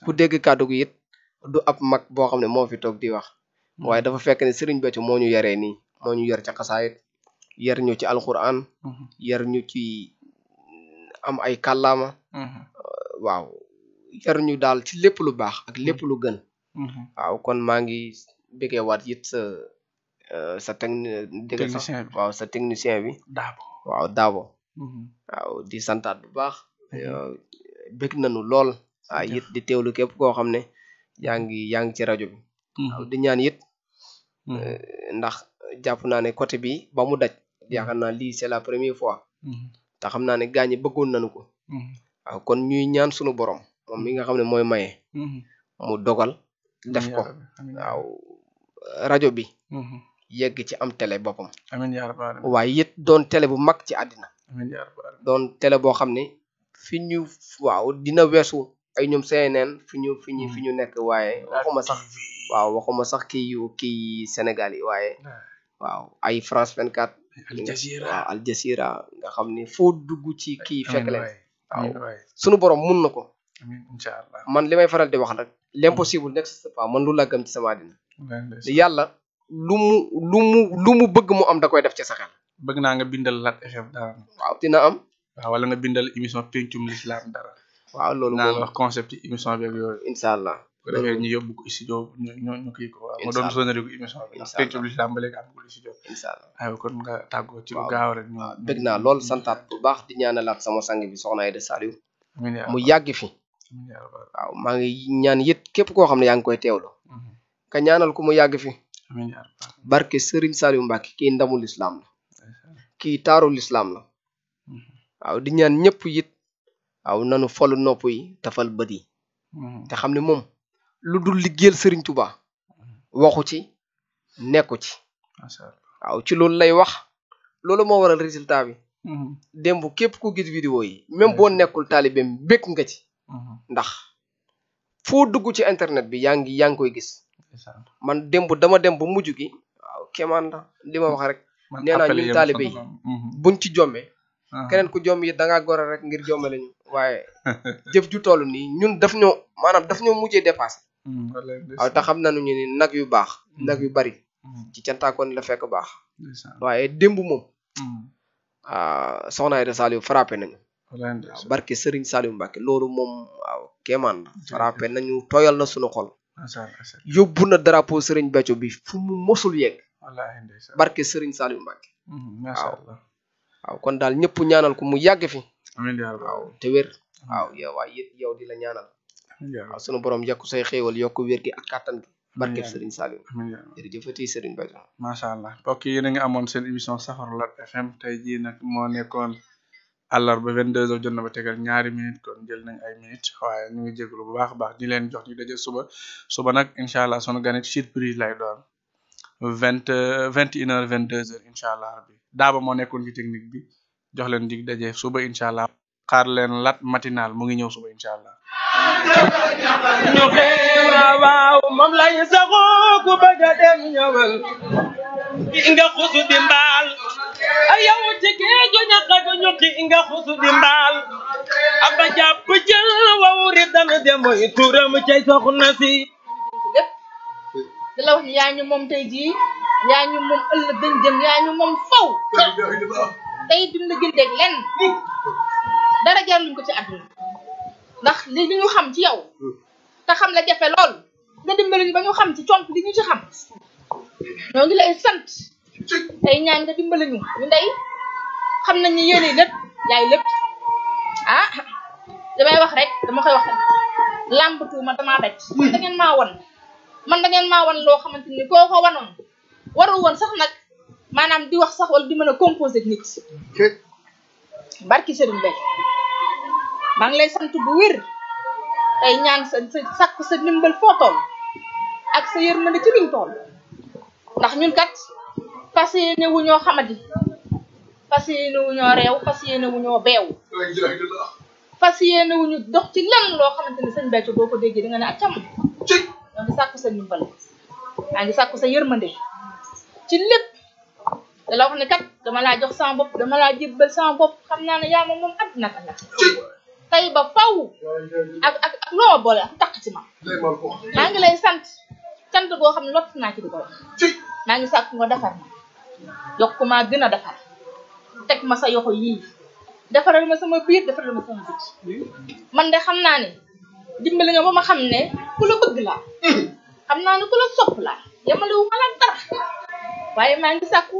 ku dégg kàddu gi it du ab mag boo xam ne moo fi toog di wax waaye dafa fekk ne Serigne Béthio moo ñu yaree nii moo ñu yar ci xasaayit yar ñu ci alxuraan yar ñu ci am ay kàllaama waaw yar ñu daal ci lépp lu baax ak lépp lu gën waaw kon maa ngi bëggee waat it sa technicien bi waaw sa technicien bi Daabo waaw di santaat bu baax bëgg nañu lool waaw it di teewlu képp koo xam ne yaa ngi ci rajo bi waaw di ñaan it ndax jàpp naa ne côté bi ba mu daj yaakaar naa lii c'est la première fois te xam naa ne gaañi bëggoon nañu ko waaw kon ñuy ñaan sunu borom moom mi nga xam ne mooy maye mu dogal def ko waaw rajo bi yegg ci am télé boppam waaye it doon télé bu mag ci àddina doon télé boo xam ne fi ñu waaw dina weesu ay ñoom CNN fi ñu nekk waaye waxuma sax kii Sénégal yi waaye waaw ay France 24 waaw Al Jazeera nga xam ne foo dugg ci kii fekk leen waaw sunu borom mun na ko inshallah man li may faral di wax rek l'impossible n'existe pas man lu la gëm ci sama àddina yàlla lu mu bëgg mu am da koy def ci sa xel bëgg naa nga bindal Lat FM dara waaw dina am waaw wala nga bindal émission pencum l'islam dara waaw loolu naa wax concept yi émission bi ak yooyu inshallah bu defee ñu yóbbu ko studio ñu kii ko waaw ma doon sonari ko émission bi ndax pencum l'islam ba léegi amagul studio inshallah aywa kon nga tàggoo ci lu gaaw rek waaw bëgg naa lool santaat bu baax di ñaanalaat sama sang bi soxna Aïda Saliou mu yàgg fi waaw maa ngi ñaan it képp koo xam ne yaa ngi koy teewlu ka ñaanal ko mu yàgg fi barke Serigne Saliou Mbacke kii ndamul islam la kii taarul islam la waaw di ñaan ñëpp it waaw nanu folu nopp yi tafal bët yi te xam ne moom lu dul liggéeyal Serigne Touba waxu ci nekku ci waaw ci loolu lay wax loolu moo waral résultat bi démb képp ku gis vidéo yi même boo nekkul taalibeem békk nga ci ndax foo dugg ci internet bi yaa ngi koy gis man démb dama dem ba mujj gi waaw kéemaan la li ma wax rek nee naa ñun taalibe yi buñ ci jommee keneen ku jomm yi da ngaa gore rek ngir jomme lañu waaye jëf ju toll nii ñun daf ñoo mujjee dépassé waaw te xam nañu ni nag yu baax nag yu bari ci cantaakoon la fekk baax waaye démb moom soxna Aïda Saliou frappé nañu waaw barke Serigne Saliou Mbacke loolu moom waaw kéemaan la frappé nañu tooyal na sunu xol yóbbu na drapeau Serigne Béthio bi fu mu mosul yegg barke Serigne Saliou Mbacke waaw kon daal ñëpp ñaanal ko mu yàgg fi waaw te wér waaw yow di la ñaanal waaw sunu borom yokk say xéewal yokk wér gi ak kàttan gi barke Serigne Saliou jërëjëfati Serigne Béthio macha allah mbokk yi yéen a ngi amoon seen émission Safarou Lat FM tey jii nag moo nekkoon àllarba 22h jot na ba tegal ñaari minutes kon jël nañ ay minutes waaye ñu ngi jégalu bu baax a baax di leen jox ñu daje suba nag incha allah sunu ganit surprise lay doon 21h 22h incha allah rabbi daaba moo nekkoon ci technique bi jox leen dig daje suba incha allah xaar leen lat matinal mu ngi ñëw suba incha allah. ñu waaw moom lay saxoo ku bëgg a dem ñëwal nga xusu di mbaal yow ci géeju ñax ak ñuqi nga xusu di mbaal aba jàpp jël waw ri dana demoy turam cay soxna si di la wax ni yaa ñu moom tey jii yaa ñu moom ëllëg dañ jëm yaa ñu moom faw tey duñ la gëndeeg lenn dara jarluñ ko ci àdduna ndax li ñu xam ci yow te xam la jafe lool nga dimbali ñu ba ñu xam ci comp li ñu ci xam ñoo ngi lay sant tey ñaan nga dimbali ñu ndey xam nañ ni yéene lépp yaay lépp ah damay wax rek dama koy wax làmbatuuma damaa daj da ngeen maa won loo xamante ni koo ko wanoon waru woon sax nag maanaam di wax sax wala di mën a composé ak nit barki Serigne Bay maa ngi lay sant bu wér tey ñaan sa sakku sa ndimbal foo toll ak sa yërmande ci luñ toll ndax ñun kat fas yéene wu ñoo xamadi fas yéene wu ñoo réew fas yéene wu ñoo beew fas yéene wu ñu dox ci lenn loo xamante ni sëñ Béthio boo ko déggee di nga ne ak cam ñoo ngi sàkku sa ndimbal maa ngi sàkku sa yërmande ci lépp da la wax ne kat dama laa jox sama bopp dama laa jébbal sama bopp xam naa ne yaa moom àddina ak la tey ba faw ak loo boole ak takk ci ma maa ngi lay sant boo xam ne lott naa ci di ko wax maa ngi sàkku nga defar ma yokk maa gën a defar teg ma sa yoxo yii defaral ma sama biir defaral ma sama biti man de xam naa ne dimbali nga ba ma xam ne ku la bëgg laa xam naa ne ku la sopp laa yemale wu ma la dara waaye maa ngi sàkku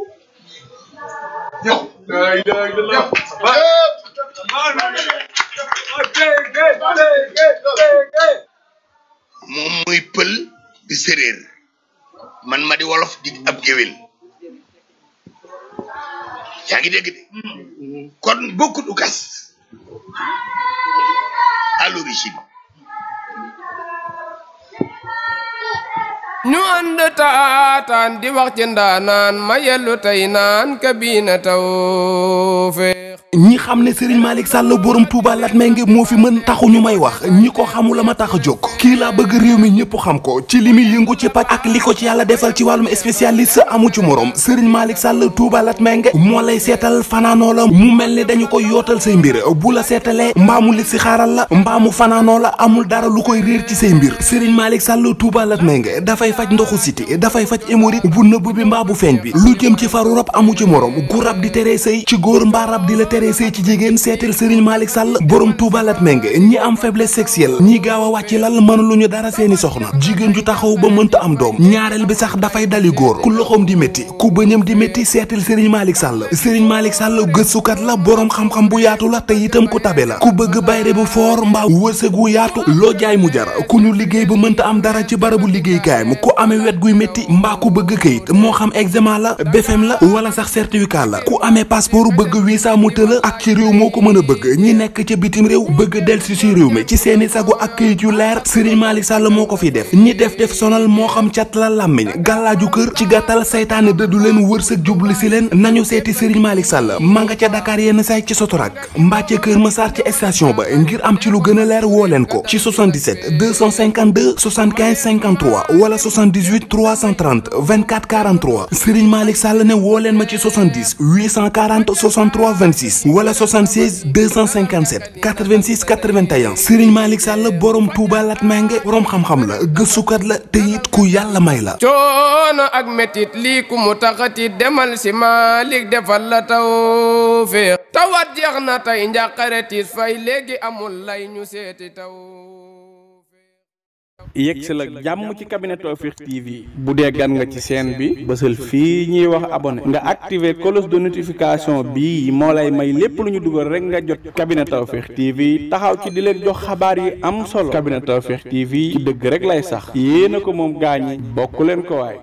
moom muy pël di séréer man ma di wolof di ab géwél yaa ngi dégg de kon beaucoup du kas à l'origine ñu ànd taataan di wax ci ndaanaan ma yellu tey naan kabina tawfeex ñi xam ne Serigne Malick Sall borom Touba Latmingué moo fi mën taxu ñu may wax ñi ko xamul la ma tax a jóg kii laa bëgg réew mi ñëpp xam ko ci li muy yëngu ci paj ak li ko ci yàlla defal ci wàllum spécialiste amu ci morom Serigne Malick Sall Touba Latmingué moo lay seetal fanaanoo la mu mel ni dañu koy yootal say mbir bu la seetalee mbaamu li si xaaral la mbaamu fanaanoo la amul dara lu koy réer ci say mbir Serigne Malick Sall Touba Latmingué dafay faj ndoxu siti dafay faj hémorroïde bu nëbb bi mbaa bu feeñ bi lu jëm ci faru rab amu ci morom gu rab di teree sëy ci góor mbaa rab di la teree sëy ci jigéen seetal Serigne Malick Sall borom Touba Latmingué ñi am faiblesse sexuelle ñi gaaw a wàcc lal mënuluñu dara seeni soxna jigéen ju taxaw ba mënta am doom ñaareel bi sax dafay dali góor ku loxoom di métti ku bëñam di métti seetal Serigne Malick Sall Serigne Malick Sall gëstukat la borom xam-xam bu yaatu la te itam ku tabe la ku bëgg bayre bu foor mbaa wërsëg wu yaatu loo jaay mu jar ku ñu liggéey ba mënta am dara ci barabu liggéeykaayam ku amee wet guy métti mbaa ku bëgg këyit moo xam examen la BFEM la wala sax certificat la ku amee passeport bëgg visa mu tëla ak ci réew moo ko mën a bëgg ñi nekk ca bitim réew bëgg delsi si réew mi ci seeni sago ak këyit yu leer Serigne Malick Sall moo ko fi def ñi def sonal moo xam cat la làmmiñ gàllaaju kër ci gàttal saytaane dëddu leen wërsëg jublu si leen nañu seeti Serigne Malick Sall ma nga ca Dakar yenn say ci Sotorak mbaa ca Kër Massar ci station ba ngir am ci lu gën a leer woo leen ko ci 77 252 75 53 wala 78 330 24 43 Serigne Malick Sall ne woo leen ma ci 70 840 63 26 wala 76 257 86 81 Serigne Malick Sall borom Touba Latmingué borom xam-xam la gëstukat la te it ku yàlla may la. coono ak métit lii ku mu taxati demal si Malick defal la tawfeex tawat jeex na tey njàqare tiis fay léegi amul lay ñu seeti taw. yegsi la jàmm ci cabinet Tawfekh TV bu dee gan nga ci chaîne bi bësal fii ñuy wax abonné nga activer cloche de notification bi moo lay may lépp lu ñu dugal rek nga jot cabinet Tawfekh TV taxaw ci di leen jox xabaar yi am solo cabinet Tawfekh TV ci dëgg rek lay sax yéena ko moom gaañi bokk leen ko waay